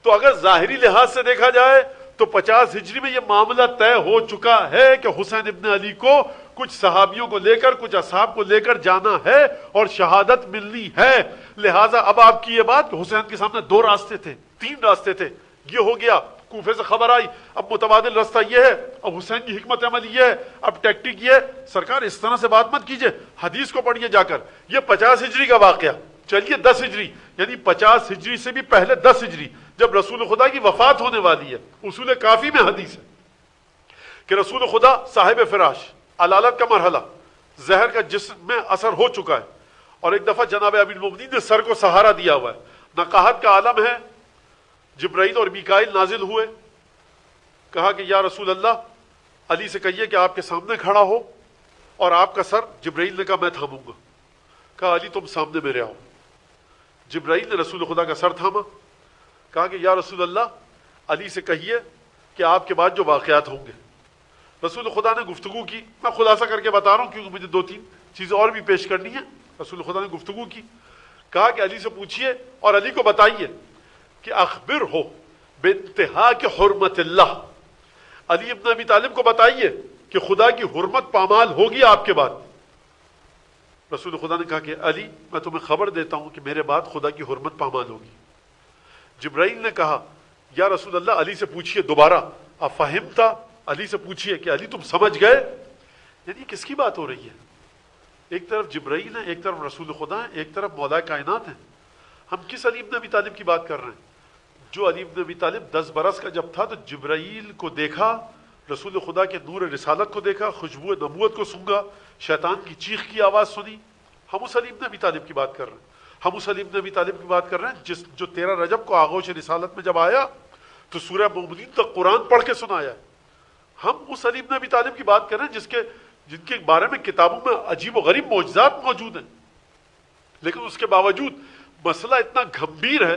تو اگر ظاہری لحاظ سے دیکھا جائے تو 50 ہجری میں یہ معاملہ طے ہو چکا ہے کہ حسین ابن علی کو کچھ صحابیوں کو لے کر، کچھ اصحاب کو لے کر جانا ہے اور شہادت ملنی ہے. لہٰذا اب آپ کی یہ بات کہ حسین کے سامنے 2 راستے تھے، 3 راستے تھے، یہ ہو گیا، کوفے سے خبر آئی، اب متبادل راستہ یہ ہے، اب حسین کی حکمت عملی یہ ہے، اب ٹیکٹک یہ ہے. سرکار اس طرح سے بات مت کیجئے، حدیث کو پڑھیے جا کر. یہ 50 ہجری کا واقعہ. چلیے 10 ہجری، یعنی 50 ہجری سے بھی پہلے 10 ہجری جب رسول خدا کی وفات ہونے والی ہے. اصول کافی میں حدیث ہے کہ رسول خدا صاحب فراش، علالت کا مرحلہ، زہر کا جسم میں اثر ہو چکا ہے، اور ایک دفعہ جناب امیر المومنین نے سر کو سہارا دیا ہوا ہے، نقاہت کا عالم ہے. جبرائیل اور میکائیل نازل ہوئے، کہا کہ یا رسول اللہ علی سے کہیے کہ آپ کے سامنے کھڑا ہو اور آپ کا سر. جبرائیل نے کہا میں تھاموں گا. کہا علی تم سامنے میرے آؤ. جبرائیل نے رسول خدا کا سر تھاما، کہا کہ یا رسول اللہ علی سے کہیے کہ آپ کے بعد جو واقعات ہوں گے. رسول خدا نے گفتگو کی، میں خلاصہ کر کے بتا رہا ہوں کیونکہ مجھے 2-3 چیزیں اور بھی پیش کرنی ہیں. رسول خدا نے گفتگو کی، کہا کہ علی سے پوچھئے اور علی کو بتائیے کہ اخبر ہو بانتہا کے حرمت اللہ، علی ابن ابی طالب کو بتائیے کہ خدا کی حرمت پامال ہوگی آپ کے بعد. رسول خدا نے کہا کہ علی میں تمہیں خبر دیتا ہوں کہ میرے بعد خدا کی حرمت پامال ہوگی. جبرائیل نے کہا یا رسول اللہ علی سے پوچھئے دوبارہ افہمتا، علی سے پوچھئے کہ علی تم سمجھ گئے. یعنی کس کی بات ہو رہی ہے؟ ایک طرف جبرائیل ہے، ایک طرف رسول خدا ہے، ایک طرف مولا کائنات ہیں. ہم کس علی ابن ابی طالب کی بات کر رہے ہیں؟ جو علی ابن ابی طالب 10 برس کا جب تھا تو جبرائیل کو دیکھا، رسول خدا کے نور رسالت کو دیکھا، خوشبو نبوت کو سونگا، شیطان کی چیخ کی آواز سنی. ہم اس علی ابن ابی طالب کی بات کر رہے ہیں. ہم اس علی ابن ابی طالب کی بات کر رہے ہیں جو 13 رجب کو آغوش رسالت میں جب آیا تو سورہ مومنین تک قرآن پڑھ کے سنایا. ہم اس علی ابن ابی طالب کی بات کر رہے ہیں جن کے بارے میں کتابوں میں عجیب و غریب معجزات موجود ہیں، لیکن اس کے باوجود مسئلہ اتنا گھمبیر ہے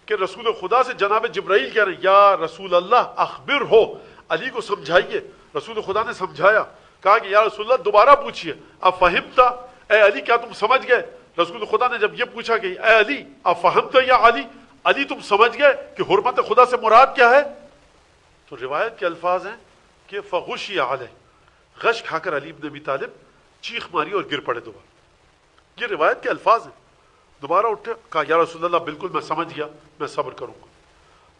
کہ رسول خدا سے جناب جبرائیل کہہ رہے ہیں یا رسول اللہ اخبر ہو، علی کو سمجھائیے. رسول خدا نے سمجھایا، کہا کہ یا رسول اللہ دوبارہ پوچھئے افہمتا، اے علی کیا تم سمجھ گئے؟ رسول خدا نے جب یہ پوچھا کہ اے علی افہمتا یا علی، علی تم سمجھ گئے کہ حرمت خدا سے مراد کیا ہے؟ تو روایت کے الفاظ ہیں کہ فغشی علیہ، غش کھا کر علی ابن ابی طالب چیخ ماری اور گر پڑے دوبارہ. یہ روایت کے الفاظ ہیں. دوبارہ اٹھے، کہا یا رسول اللہ بالکل میں سمجھ گیا، میں صبر کروں گا.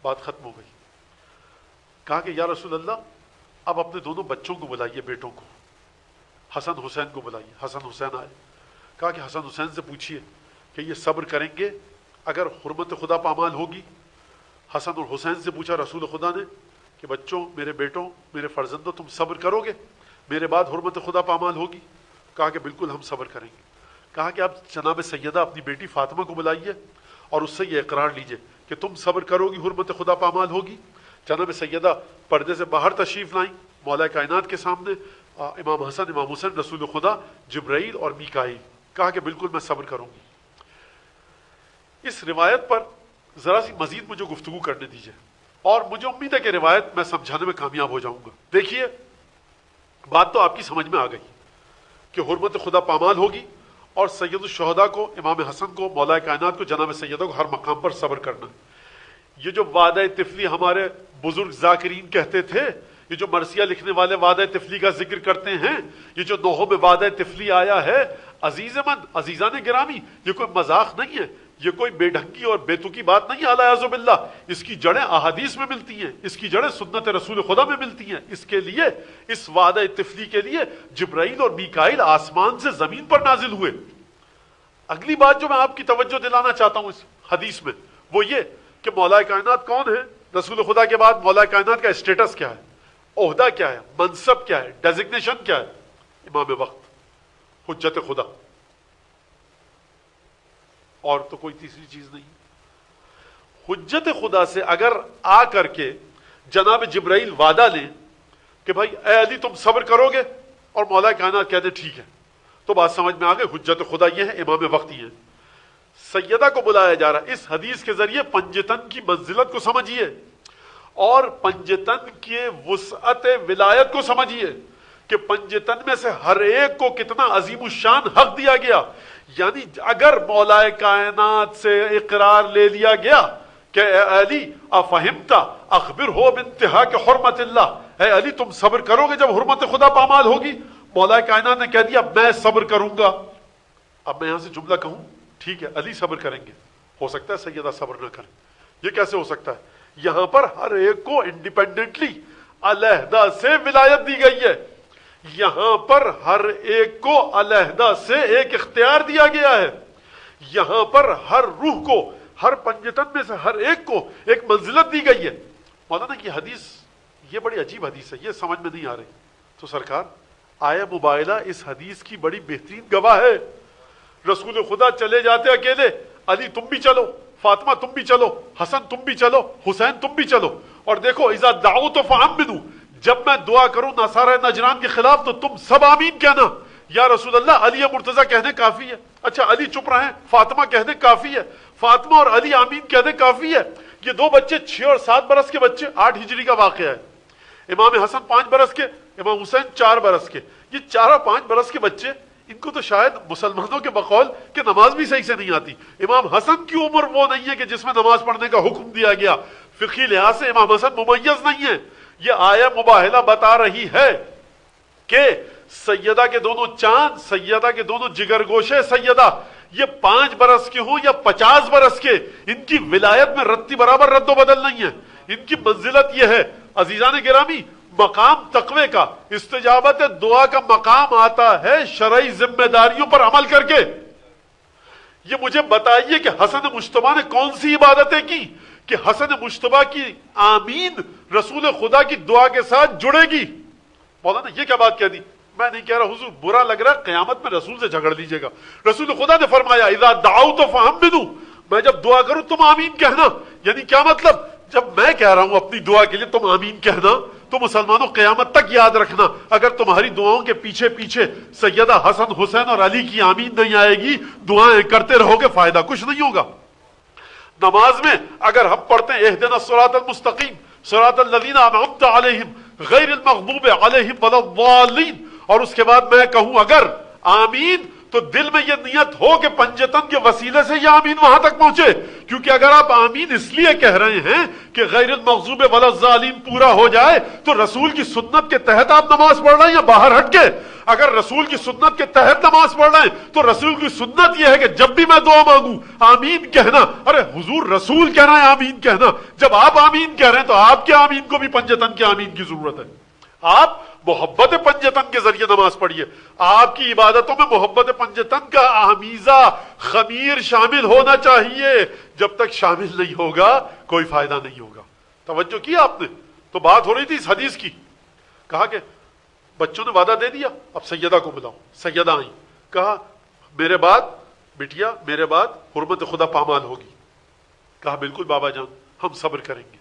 بات ختم ہو گئی. کہا کہ یا رسول اللہ اب اپنے دونوں بچوں کو بلائیے، بیٹوں کو، حسن حسین کو بلائیے. حسن حسین آئے. کہا کہ حسن حسین سے پوچھئے کہ یہ صبر کریں گے اگر حرمت خدا پامال ہوگی؟ حسن اور حسین سے پوچھا رسول خدا نے کہ بچوں، میرے بیٹوں، میرے فرزندوں، تم صبر کرو گے میرے بعد حرمت خدا پامال ہوگی؟ کہا کہ بالکل ہم صبر کریں گے. کہا کہ آپ جناب سیدہ اپنی بیٹی فاطمہ کو بلائیے اور اس سے یہ اقرار لیجئے کہ تم صبر کرو گی حرمت خدا پامال ہوگی. جناب سیدہ پردے سے باہر تشریف لائیں مولا کائنات کے سامنے، امام حسن، امام حسین، رسول خدا، جبرائیل اور میکائیل. کہا کہ بالکل میں صبر کروں گی. اس روایت پر ذرا سی مزید مجھے گفتگو کرنے دیجئے اور مجھے امید ہے کہ روایت میں سمجھانے میں کامیاب ہو جاؤں گا. دیکھیے بات تو آپ کی سمجھ میں آ گئی کہ حرمت خدا پامال ہوگی اور سید الشہداء کو، امام حسن کو، مولا کائنات کو، جناب سیدہ کو ہر مقام پر صبر کرنا. یہ جو وعدہ طفلی ہمارے بزرگ ذاکرین کہتے تھے، یہ جو مرثیہ لکھنے والے وعدہ طفلی کا ذکر کرتے ہیں، یہ جو نوحوں میں وعدہ طفلی آیا ہے، عزیز من، عزیزان گرامی، یہ کوئی مذاق نہیں ہے، یہ کوئی بے ڈھنگی اور بے تکی بات نہیں ہے. اعوذ باللہ، اس کی جڑیں احادیث میں ملتی ہیں، اس کی جڑیں سنت رسول خدا میں ملتی ہیں. اس کے لیے، اس وعدہ طفلی کے لیے جبرائیل اور میکائیل آسمان سے زمین پر نازل ہوئے. اگلی بات جو میں آپ کی توجہ دلانا چاہتا ہوں اس حدیث میں، وہ یہ کہ مولا کائنات کون ہے؟ رسول خدا کے بعد مولا کائنات کا اسٹیٹس کیا ہے، عہدہ کیا ہے، منصب کیا ہے، ڈیزگنیشن کیا ہے؟ امام وقت، حجت خدا، اور تو کوئی تیسری چیز نہیں۔ حجت خدا سے اگر آ کر کے جناب جبرائیل وعدہ لیں کہ بھائی اے علی تم صبر کرو گے، اور مولا کائنات کہہ دے ٹھیک ہے، تو بات سمجھ میں آ گئی، حجت خدا یہ ہے، امام وقت یہ ہے۔ سیدہ کو بلایا جا رہا ہے، اس حدیث کے ذریعے پنجتن کی منزلت کو سمجھیے اور پنجتن کے وسعت ولایت کو سمجھیے کہ پنجتن میں سے ہر ایک کو کتنا عظیم الشان حق دیا گیا۔ یعنی اگر مولا کائنات سے اقرار لے لیا گیا کہ اے علی افہمتا اخبر ہو بانتہا کے حرمت اللہ، اے علی تم صبر کرو گے جب حرمت خدا پامال ہوگی، مولا کائنات نے کہہ دیا میں صبر کروں گا۔ اب میں یہاں سے جملہ کہوں ٹھیک ہے علی صبر کریں گے، ہو سکتا ہے سیدہ صبر نہ کریں، یہ کیسے ہو سکتا ہے؟ یہاں پر ہر ایک کو انڈیپینڈنٹلی علیحدہ سے ولایت دی گئی ہے، یہاں پر ہر ایک کو علیحدہ سے ایک اختیار دیا گیا ہے، یہاں پر ہر روح کو، ہر پنجتن میں سے ہر ایک کو ایک منزلت دی گئی ہے۔ مولانا کی حدیث یہ بڑی عجیب حدیث ہے، یہ سمجھ میں نہیں آ رہی، تو سرکار آیا مبائلہ اس حدیث کی بڑی بہترین گواہ ہے۔ رسول خدا چلے جاتے اکیلے، علی تم بھی چلو، فاطمہ تم بھی چلو، حسن تم بھی چلو، حسین تم بھی چلو، اور دیکھو اذا دعوت فآمنوا، جب میں دعا کروں نصارہ نجران کے خلاف تو تم سب آمین کہنا۔ یا رسول اللہ علی مرتضیٰ کہنے کافی ہے، اچھا علی چپ رہے، فاطمہ کہنے کافی ہے، فاطمہ اور علی آمین کہنے کافی ہے۔ یہ دو بچے 6 اور 7 برس کے بچے، 8 ہجری کا واقعہ ہے، امام حسن 5 برس کے، امام حسین 4 برس کے، یہ 4 اور 5 برس کے بچے، ان کو تو شاید مسلمانوں کے بقول کہ نماز بھی صحیح سے نہیں آتی۔ امام حسن کی عمر وہ نہیں ہے کہ جس میں نماز پڑھنے کا حکم دیا گیا، فقہی لحاظ سے امام حسن ممیز نہیں ہے۔ یہ آیہ مباہلہ بتا رہی ہے کہ سیدہ کے دونوں چاند، سیدہ کے دونوں جگر گوشے سیدہ، یہ 5 برس کے ہوں یا 50 برس کے، ان کی ولایت میں رتی برابر رد و بدل نہیں ہے۔ ان کی منزلت یہ ہے عزیزان گرامی، مقام تقوی کا، استجابت دعا کا مقام آتا ہے شرعی ذمہ داریوں پر عمل کر کے۔ یہ مجھے بتائیے کہ حسن مجتبیٰ نے کون سی عبادتیں کی کہ حسن مجتبیٰ کی آمین رسول خدا کی دعا کے ساتھ جڑے گی؟ مولانا یہ کیا بات کہہ دی؟ میں نہیں کہہ رہا حضور برا لگ رہا، قیامت میں رسول سے جھگڑ لیجئے گا۔ رسول خدا نے فرمایا اذا دعوت فآمنوا، میں جب دعا کروں تم آمین کہنا۔ یعنی کیا مطلب؟ جب میں کہہ رہا ہوں اپنی دعا کے لیے تم آمین کہنا، تو مسلمانوں قیامت تک یاد رکھنا، اگر تمہاری دعاؤں کے پیچھے پیچھے سیدہ حسن حسین اور علی کی آمین نہیں آئے گی، دعائیں کرتے رہو گے، فائدہ کچھ نہیں ہوگا۔ نماز میں اگر ہم پڑھتے ہیں اہدنا الصراط المستقیم صراط الذین انعمت علیہم غیر المغضوب علیہم ولا الضالین، اور اس کے بعد میں کہوں اگر آمین، تو دل میں یہ نیت ہو کہ پنجتن کے وسیلے سے یہ آمین وہاں تک پہنچے، کیونکہ اگر آپ آمین اس لیے کہہ رہے ہیں کہ غیر المغضوب ولا الضالین پورا ہو جائے، تو رسول کی سنت کے تحت آپ نماز پڑھ رہے ہیں یا باہر ہٹ کے؟ اگر رسول کی سنت کے تحت نماز پڑھ رہے ہیں تو رسول کی سنت یہ ہے کہ جب بھی میں دعا مانگوں آمین کہنا۔ ارے حضور رسول کہہ رہے ہیں آمین کہنا، جب آپ آمین کہہ رہے ہیں تو آپ کے آمین کو بھی پنجتن کے آمین کی ضرورت ہے۔ آپ محبت پنجتن کے ذریعے نماز پڑھیے، آپ کی عبادتوں میں محبت پنجتن کا آمیزہ خمیر شامل ہونا چاہیے۔ جب تک شامل نہیں ہوگا کوئی فائدہ نہیں ہوگا۔ توجہ کی آپ نے؟ تو بات ہو رہی تھی اس حدیث کی، کہا کہ بچوں نے وعدہ دے دیا، اب سیدہ کو بلاؤ۔ سیدہ آئیں، کہا میرے بعد بٹیا، میرے بعد حرمت خدا پامال ہوگی۔ کہا بالکل بابا جان ہم صبر کریں گے۔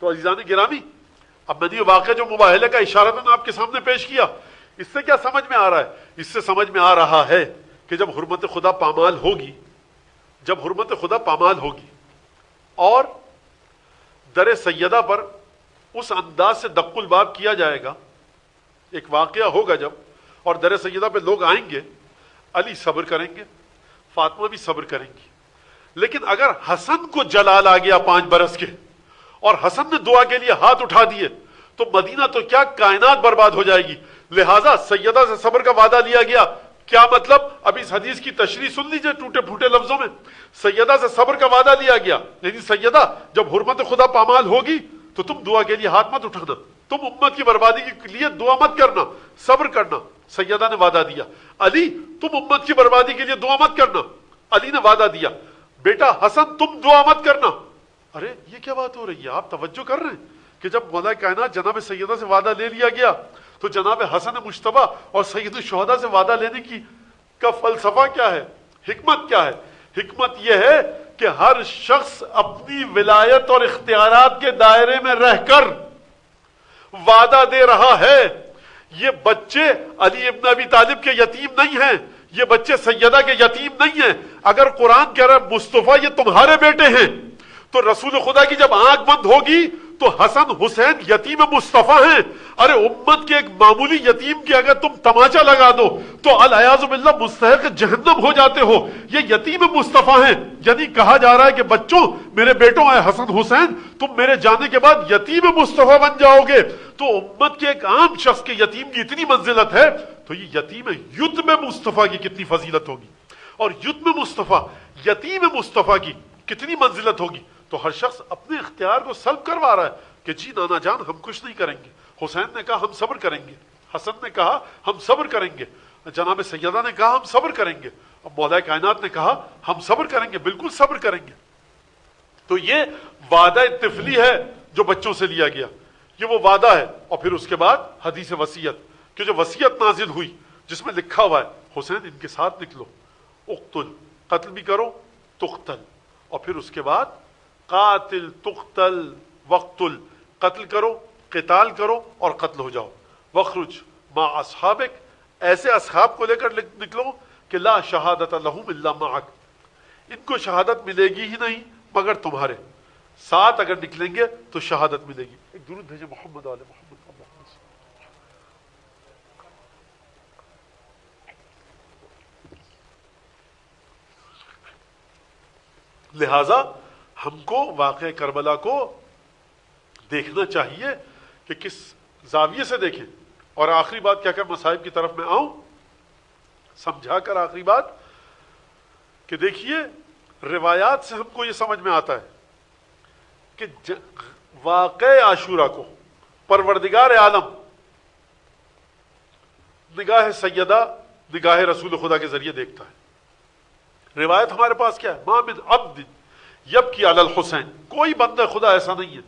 تو عزیزان گرامی، اب میں نے یہ واقعہ جو مباہلے کا اشارتاً آپ کے سامنے پیش کیا، اس سے کیا سمجھ میں آ رہا ہے؟ اس سے سمجھ میں آ رہا ہے کہ جب حرمت خدا پامال ہوگی، جب حرمت خدا پامال ہوگی اور در سیدہ پر اس انداز سے دق الباب کیا جائے گا، ایک واقعہ ہوگا جب، اور در سیدہ پہ لوگ آئیں گے، علی صبر کریں گے، فاطمہ بھی صبر کریں گی، لیکن اگر حسن کو جلال آ گیا 5 برس کے اور حسن نے دعا کے لیے ہاتھ اٹھا دیے، تو مدینہ تو کیا کائنات برباد ہو جائے گی۔ لہٰذا سیدہ سے صبر کا وعدہ لیا گیا۔ کیا مطلب؟ اب اس حدیث کی تشریح سن لیجئے ٹوٹے پھوٹے لفظوں میں۔ سیدہ سے صبر کا وعدہ لیا گیا، یعنی سیدہ جب حرمت خدا پامال ہوگی تو تم دعا کے لیے ہاتھ مت اٹھانا، تم امت کی بربادی کے لیے دعا مت کرنا، صبر کرنا، سیدہ نے وعدہ دیا۔ علی تم امت کی بربادی کے لیے دعا مت کرنا، علی نے وعدہ دیا۔ بیٹا حسن تم دعا مت کرنا۔ ارے یہ کیا بات ہو رہی ہے؟ آپ توجہ کر رہے ہیں؟ کہ جب مولا کائنات جناب سیدہ سے وعدہ لے لیا گیا تو جناب حسن مجتبی اور سید الشہداء سے وعدہ لینے کا فلسفہ کیا ہے، حکمت کیا ہے؟ حکمت یہ ہے کہ ہر شخص اپنی ولایت اور اختیارات کے دائرے میں رہ کر وعدہ دے رہا ہے۔ یہ بچے علی ابن ابی طالب کے یتیم نہیں ہیں، یہ بچے سیدہ کے یتیم نہیں ہیں۔ اگر قرآن کہہ رہا ہے مصطفیٰ یہ تمہارے بیٹے ہیں، تو رسول خدا کی جب آنکھ بند ہوگی تو حسن حسین یتیم مصطفیٰ ہیں۔ ارے امت کے ایک معمولی یتیم کی اگر تم تماچا لگا دو تو العیاذ باللہ مستحق جہنم ہو جاتے ہو۔ یہ یتیم مصطفیٰ ہیں، یعنی کہا جا رہا ہے کہ بچوں، میرے بیٹوں اے حسن حسین، تم میرے جانے کے بعد یتیم مصطفیٰ بن جاؤ گے۔ تو امت کے ایک عام شخص کے یتیم کی اتنی منزلت ہے، تو یہ یتیم یتم مصطفیٰ کی کتنی فضیلت ہوگی، اور یتم مصطفیٰ یتیم مصطفیٰ کی کتنی منزلت ہوگی۔ تو ہر شخص اپنے اختیار کو سلب کروا رہا ہے کہ جی نانا جان ہم کچھ نہیں کریں گے، حسین نے کہا ہم صبر کریں گے، حسن نے کہا ہم صبر کریں گے، جناب سیدہ نے کہا ہم صبر کریں گے، اب مولا کائنات نے کہا ہم صبر کریں گے، بالکل صبر کریں گے۔ تو یہ وعدہ طفلی ہے جو بچوں سے لیا گیا، یہ وہ وعدہ ہے۔ اور پھر اس کے بعد حدیث وصیت، کہ جو وصیت نازل ہوئی جس میں لکھا ہوا ہے حسین ان کے ساتھ نکلو، اقتل، قتل بھی کرو، تقتل، اور پھر اس کے بعد قاتل تقتل وقتل، قتل کرو، قتال کرو اور قتل ہو جاؤ، وخرج مع اصحابک، ایسے اصحاب کو لے کر نکلو کہ لا شہادت لہم الا معک، ان کو شہادت ملے گی ہی نہیں مگر تمہارے ساتھ اگر نکلیں گے تو شہادت ملے گی۔ ایک درود بھیجے محمد آل محمد۔ لہذا ہم کو واقعہ کربلا کو دیکھنا چاہیے کہ کس زاویے سے دیکھیں۔ اور آخری بات کیا کر مصائب کی طرف میں آؤں، سمجھا کر آخری بات کہ دیکھیے روایات سے ہم کو یہ سمجھ میں آتا ہے کہ واقع عاشورہ کو پروردگار عالم نگاہ سیدہ، نگاہ رسول خدا کے ذریعے دیکھتا ہے۔ روایت ہمارے پاس کیا ہے؟ ما من عبد یبکی علی الحسین، کوئی بندہ خدا ایسا نہیں ہے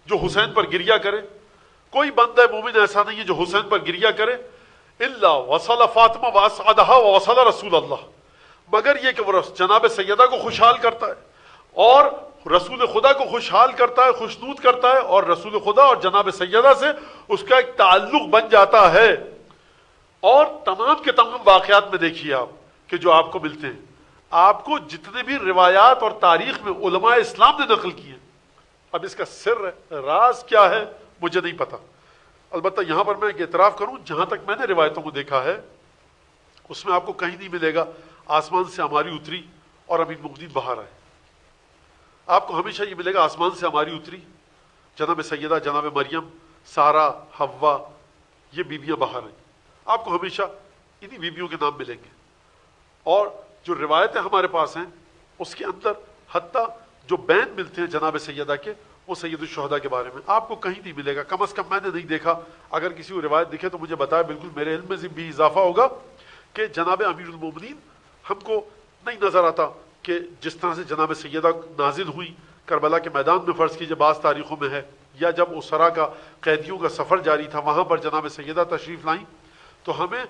جو حسین پر گریہ کرے، کوئی بندہ مومن ایسا نہیں ہے جو حسین پر گریہ کرے، الا وصل فاطمہ واسعدہا ووصل رسول اللہ، مگر یہ کہ وہ جناب سیدہ کو خوشحال کرتا ہے اور رسول خدا کو خوشحال کرتا ہے، خوشنود کرتا ہے، اور رسول خدا اور جناب سیدہ سے اس کا ایک تعلق بن جاتا ہے۔ اور تمام کے تمام واقعات میں دیکھیے آپ کہ جو آپ کو ملتے ہیں، آپ کو جتنے بھی روایات اور تاریخ میں علماء اسلام نے نقل کی ہیں، اب اس کا سر راز کیا ہے مجھے نہیں پتا۔ البتہ یہاں پر میں ایک اعتراف کروں، جہاں تک میں نے روایتوں کو دیکھا ہے اس میں آپ کو کہیں نہیں ملے گا آسمان سے ہماری اتری اور امین المؤمنین باہر آئے۔ آپ کو ہمیشہ یہ ملے گا آسمان سے ہماری اتری، جناب سیدہ، جناب مریم، سارہ، حوا، یہ بیویاں باہر آئیں۔ آپ کو ہمیشہ انہی بیویوں کے نام ملیں گے۔ اور جو روایتیں ہمارے پاس ہیں اس کے اندر حتیٰ جو بین ملتے ہیں جناب سیدہ کے، وہ سید الشہداء کے بارے میں آپ کو کہیں نہیں ملے گا، کم از کم میں نے نہیں دیکھا۔ اگر کسی کو روایت دکھے تو مجھے بتائے، بالکل میرے علم میں بھی اضافہ ہوگا کہ جناب امیر المومنین ہم کو نہیں نظر آتا کہ جس طرح سے جناب سیدہ نازل ہوئی کربلا کے میدان میں، فرض کیجئے بعض تاریخوں میں ہے، یا جب اسرا کا قیدیوں کا سفر جاری تھا وہاں پر جناب سیدہ تشریف لائیں تو ہمیں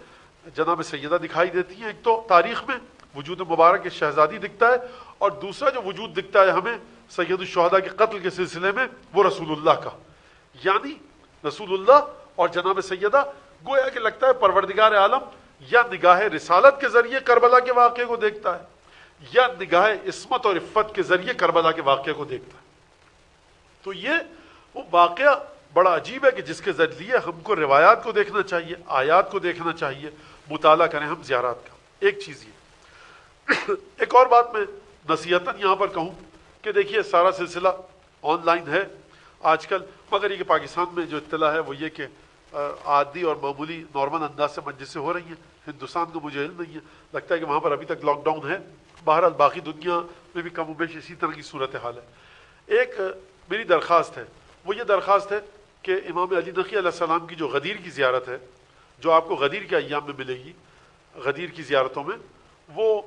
جناب سیدہ دکھائی دیتی ہیں۔ ایک تو تاریخ میں وجود مبارک شہزادی دکھتا ہے، اور دوسرا جو وجود دکھتا ہے ہمیں سید الشہداء کے قتل کے سلسلے میں، وہ رسول اللہ کا، یعنی رسول اللہ اور جناب سیدہ گویا کہ لگتا ہے پروردگار عالم یا نگاہ رسالت کے ذریعے کربلا کے واقعے کو دیکھتا ہے، یا نگاہ عصمت اور عفت کے ذریعے کربلا کے واقعے کو دیکھتا ہے۔ تو یہ وہ واقعہ بڑا عجیب ہے کہ جس کے ذریعے ہم کو روایات کو دیکھنا چاہیے، آیات کو دیکھنا چاہیے، مطالعہ کریں ہم زیارات کا۔ ایک چیز یہ ایک اور بات میں نصیحتاً یہاں پر کہوں کہ دیکھیے سارا سلسلہ آن لائن ہے آج کل، مگر یہ کہ پاکستان میں جو اطلاع ہے وہ یہ کہ عادی اور معمولی نارمل انداز سے مجلسیں ہو رہی ہیں۔ ہندوستان کا مجھے علم نہیں ہے، لگتا ہے کہ وہاں پر ابھی تک لاک ڈاؤن ہے۔ بہرحال باقی دنیا میں بھی کم و بیش اسی طرح کی صورتحال ہے۔ ایک میری درخواست ہے، وہ یہ درخواست ہے کہ امام علی نقی علیہ السلام کی جو غدیر کی زیارت ہے، جو آپ کو غدیر کے ایام میں ملے گی، غدیر کی زیارتوں میں، وہ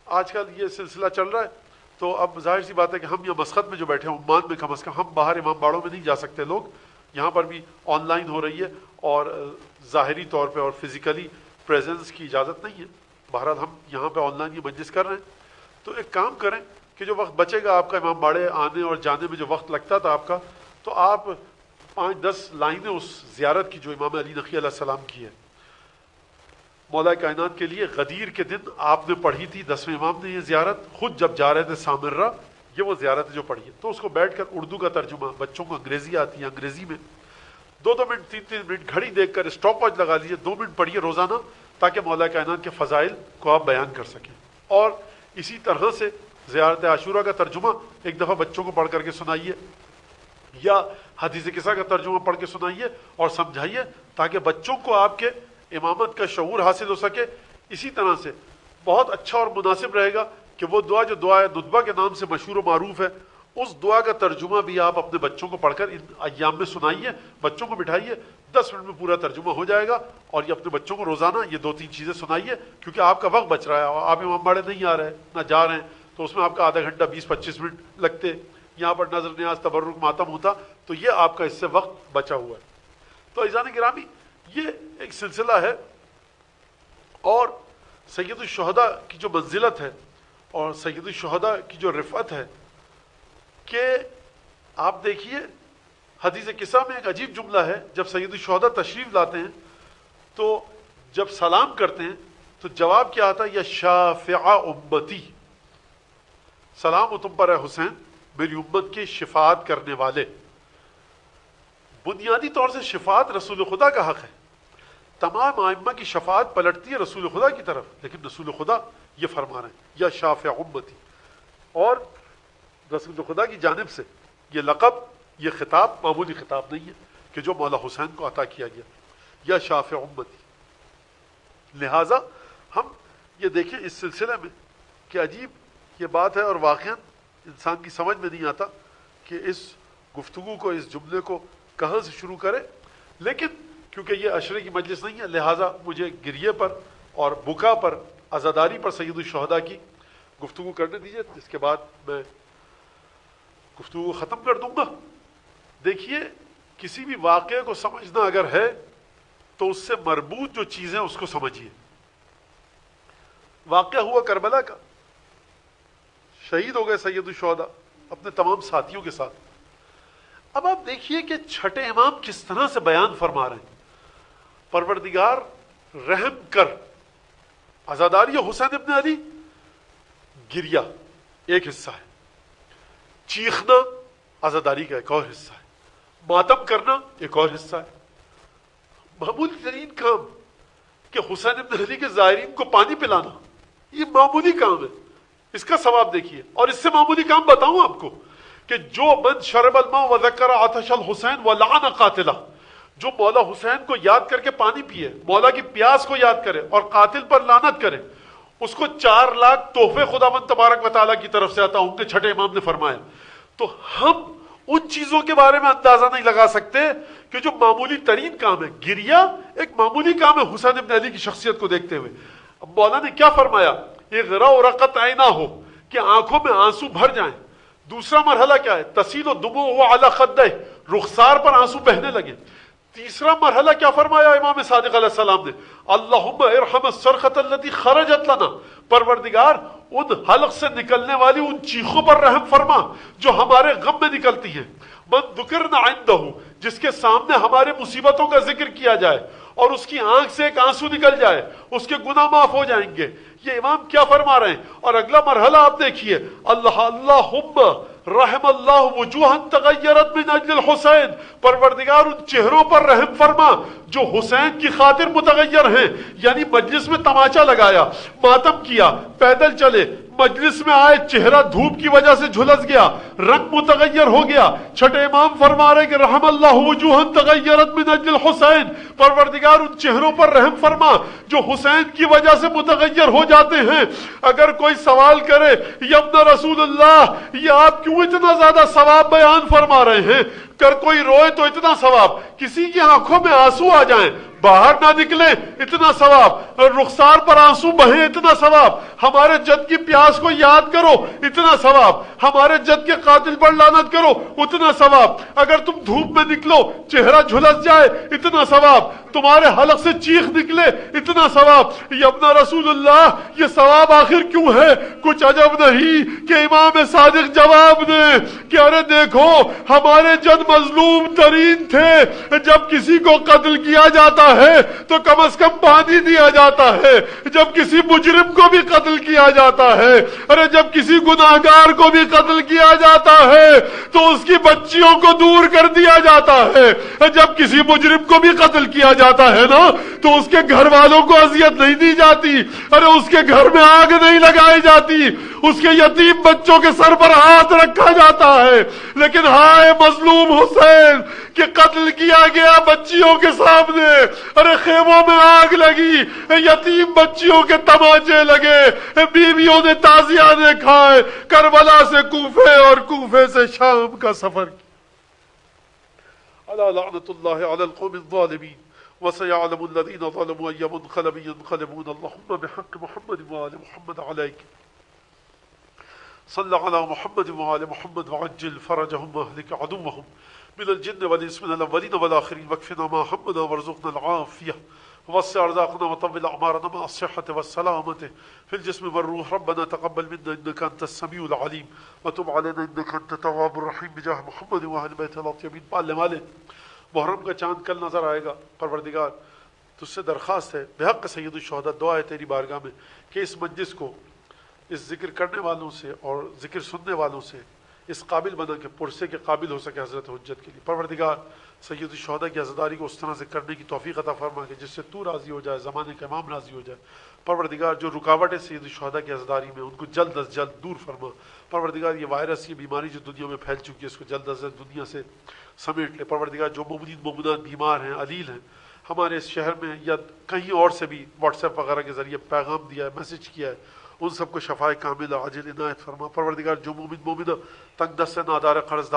آج کل یہ سلسلہ چل رہا ہے تو اب ظاہر سی بات ہے کہ ہم یہ مسقط میں جو بیٹھے ہیں عمان میں، کم از کم ہم باہر امام باڑوں میں نہیں جا سکتے لوگ، یہاں پر بھی آن لائن ہو رہی ہے اور ظاہری طور پہ اور فزیکلی پریزنس کی اجازت نہیں ہے، بہرحال ہم یہاں پہ آن لائن یہ مجلس کر رہے ہیں۔ تو ایک کام کریں کہ جو وقت بچے گا آپ کا امام باڑے آنے اور جانے میں جو وقت لگتا تھا آپ کا، تو آپ 5-10 لائنیں اس زیارت کی جو امام علی نقی علیہ السلام کی ہے مولا کائنات کے لیے، غدیر کے دن آپ نے پڑھی تھی 10ویں امام نے یہ زیارت، خود جب جا رہے تھے سامرہ، یہ وہ زیارت ہے جو پڑھی ہے۔ تو اس کو بیٹھ کر اردو کا ترجمہ، بچوں کو انگریزی آتی ہے، انگریزی میں 2-2 منٹ 3-3 منٹ گھڑی دیکھ کر اسٹاپ واچ لگا لیجیے، 2 منٹ پڑھیے روزانہ، تاکہ مولا کائنات کے فضائل کو آپ بیان کر سکیں۔ اور اسی طرح سے زیارت عاشورہ کا ترجمہ ایک دفعہ بچوں کو پڑھ کر کے سنائیے، یا حدیث قصہ کا ترجمہ پڑھ کے سنائیے اور سمجھائیے، تاکہ بچوں کو آپ کے امامت کا شعور حاصل ہو سکے۔ اسی طرح سے بہت اچھا اور مناسب رہے گا کہ وہ دعا جو دعا ندبہ کے نام سے مشہور و معروف ہے، اس دعا کا ترجمہ بھی آپ اپنے بچوں کو پڑھ کر ان ایام میں سنائیے، بچوں کو بٹھائیے، 10 منٹ میں پورا ترجمہ ہو جائے گا، اور یہ اپنے بچوں کو روزانہ یہ 2-3 چیزیں سنائیے، کیونکہ آپ کا وقت بچ رہا ہے، آپ امام باڑے نہیں آ رہے ہیں نہ جا رہے ہیں، تو اس میں آپ کا آدھا گھنٹہ 20-25 منٹ لگتے، یہاں پر نظر نیاز تبرک ماتم ہوتا، تو یہ آپ کا اس سے وقت بچا ہوا ہے۔ تو عزیزان گرامی، یہ ایک سلسلہ ہے، اور سید الشہداء کی جو منزلت ہے اور سید الشہداء کی جو رفعت ہے، کہ آپ دیکھیے حدیث قصہ میں ایک عجیب جملہ ہے، جب سید الشہداء تشریف لاتے ہیں تو جب سلام کرتے ہیں تو جواب کیا آتا ہے؟ یا شافع امتی، سلام ہو تم پر اے حسین، میری امت کے شفاعت کرنے والے۔ بنیادی طور سے شفاعت رسول خدا کا حق ہے، تمام ائمہ کی شفاعت پلٹتی ہے رسول خدا کی طرف، لیکن رسول خدا یہ فرما رہے ہیں یا شافع امتی، اور رسول خدا کی جانب سے یہ لقب، یہ خطاب معمولی خطاب نہیں ہے کہ جو مولا حسین کو عطا کیا گیا، یا شافع امتی۔ لہٰذا ہم یہ دیکھیں اس سلسلے میں کہ عجیب یہ بات ہے، اور واقعاً انسان کی سمجھ میں نہیں آتا کہ اس گفتگو کو، اس جملے کو کہاں سے شروع کرے، لیکن کیونکہ یہ عشرے کی مجلس نہیں ہے، لہٰذا مجھے گریے پر اور بکا پر، عزاداری پر سید الشہداء کی گفتگو کرنے دیجیے، جس کے بعد میں گفتگو کو ختم کر دوں گا۔ دیکھیے، کسی بھی واقعے کو سمجھنا اگر ہے تو اس سے مربوط جو چیزیں اس کو سمجھیے۔ واقعہ ہوا کربلا کا، شہید ہو گئے سید الشہداء اپنے تمام ساتھیوں کے ساتھ۔ اب آپ دیکھیے کہ چھٹے امام کس طرح سے بیان فرما رہے ہیں، پروردگار رحم کر، عزاداری حسین ابن علی، گریا ایک حصہ ہے، چیخنا عزاداری کا ایک اور حصہ ہے، ماتم کرنا ایک اور حصہ ہے۔ معمولی ترین کام کہ حسین ابن علی کے زائرین کو پانی پلانا، یہ معمولی کام ہے، اس کا ثواب دیکھیے۔ اور اس سے معمولی کام بتاؤں آپ کو کہ جو من شرب الماء وذکر عطش الحسین ولعن قاتلہ، جو مولا حسین کو یاد کر کے پانی پیے، مولا کی پیاس کو یاد کرے اور قاتل پر لعنت کرے، اس کو 4 لاکھ تحفے خداوند تبارک و تعالیٰ کی طرف سے عطا ہوں گے، چھٹے امام نے فرمایا۔ تو ہم ان چیزوں کے بارے میں اندازہ نہیں لگا سکتے کہ جو معمولی ترین کام ہے، گریا ایک معمولی کام ہے حسین ابن علی کی شخصیت کو دیکھتے ہوئے۔ اب مولا نے کیا فرمایا؟ اغرا رقت عینا ہو، کہ آنکھوں میں آنسو بھر جائیں۔ دوسرا مرحلہ کیا ہے؟ تسیل دموع علی خدہ، رخسار پر آنسو بہنے لگے۔ تیسرا مرحلہ کیا فرمایا امام صادق علیہ السلام نے؟ اللہم ارحم الصرخۃ التي خرجت لنا، پروردگار ان حلق سے نکلنے والی ان چیخوں پر رحم فرما جو ہمارے غم میں نکلتی ہیں۔ من ذکرنا عندہ، جس کے سامنے ہمارے مصیبتوں کا ذکر کیا جائے اور اس کی آنکھ سے ایک آنسو نکل جائے، اس کے گناہ معاف ہو جائیں گے۔ یہ امام کیا فرما رہے ہیں؟ اور اگلا مرحلہ آپ دیکھیے، اللہم رحم اللہ وجوہا تغیرت من اجل الحسین، پروردگار ان چہروں پر رحم فرما جو حسین کی خاطر متغیر ہیں۔ یعنی مجلس میں تماچا لگایا، ماتم کیا، پیدل چلے، مجلس میں آئے، چہرہ دھوپ کی وجہ سے جھلس گیا، رنگ متغیر ہو گیا، چھٹے امام فرما رہے کہ رحم اللہ وجوہا تغیرت من اجل الحسین، پروردگار ان چہروں پر رحم فرما جو حسین کی وجہ سے متغیر ہو جاتے ہیں۔ اگر کوئی سوال کرے یا ابن رسول اللہ، یہ آپ کیوں اتنا زیادہ ثواب بیان فرما رہے ہیں؟ کر کوئی روئے تو اتنا ثواب، کسی کی آنکھوں میں آنسو آ جائیں باہر نہ نکلے اتنا ثواب، رخسار پر آنسو بہیں اتنا ثواب، ہمارے جد کی پیاس کو یاد کرو اتنا ثواب، ہمارے جد کے قاتل پر لعنت کرو اتنا ثواب، اگر تم دھوپ میں نکلو چہرہ جھلس جائے اتنا ثواب، تمہارے حلق سے چیخ نکلے اتنا ثواب۔ یہ اپنا رسول اللہ، یہ ثواب آخر کیوں ہے؟ کچھ عجب نہیں کہ امام صادق جواب دیں کہ ارے دیکھو ہمارے جد مظلوم ترین تھے، جب کسی کو قتل کیا جاتا ہے تو کم از کم پانی دیا جاتا ہے، جب کسی مجرم کو بھی قتل کیا جاتا ہے، ارے جب کسی گناہگار کو بھی قتل کیا جاتا ہے تو اس کی بچیوں کو دور کر دیا جاتا ہے، جب کسی مجرم کو بھی قتل کیا جاتا ہے نا تو اس کے گھر والوں کو اذیت نہیں دی جاتی، ارے اس کے گھر میں آگ نہیں لگائی جاتی، اس کے یتیم بچوں کے سر پر ہاتھ رکھا جاتا ہے۔ لیکن ہائے مظلوم حسین کہ قتل کیا گیا بچیوں کے سامنے، ارے خیموں میں آگ لگی، یتیم بچیوں کے تماچے لگے، بیویوں نے تازیانے کھائے، کربلا سے کوفے اور کوفے سے شام کا سفر کیا۔ الا لعنت اللہ علی القوم الظالمین وسيعلم الذين ظلموا أي منقلب ينقلبون اللهم بحق محمد وآل محمد عليك صل على محمد وآل محمد وعجل فرجهم واهلك عدوهم من الجن والإنس من الأولين والآخرين واكفنا ما همنا وارزقنا العافية ووسع رزقنا وطول أعمارنا مع الصحة والسلامة في الجسم والروح ربنا تقبل منا إنك أنت السميع العليم وتب علينا إنك أنت التواب الرحيم بجاه محمد وأهل بيت الطيبين۔ پالنے والے محرم کا چاند کل نظر آئے گا، پروردگار تجھ سے درخواست ہے بحق سید الشہداء، دعا ہے تیری بارگاہ میں کہ اس مجلس کو اس ذکر کرنے والوں سے اور ذکر سننے والوں سے اس قابل بنا کہ پرسے کے قابل ہو سکے حضرت حجت کے لیے۔ پروردگار سید الشہداء کی عزاداری کو اس طرح سے کرنے کی توفیق عطا فرما کہ جس سے تو راضی ہو جائے، زمانے کا امام راضی ہو جائے۔ پروردگار جو رکاوٹ ہے سید الشہداء کی عزاداری میں ان کو جلد از جلد دور فرما۔ پروردگار یہ وائرس، یہ بیماری جو دنیا میں پھیل چکی ہے اس کو جلد از جلد دنیا سے سمیٹ لے۔ پروردگار جو مومنین مومنات بیمار ہیں، علیل ہیں، ہمارے اس شہر میں یا کہیں اور سے بھی واٹس ایپ وغیرہ کے ذریعے پیغام دیا ہے، میسج کیا ہے، ان سب کو شفائے کاملہ عاجل عنایت فرما۔ پروردگار جو مومن مومنہ تنگ دست نادار قرض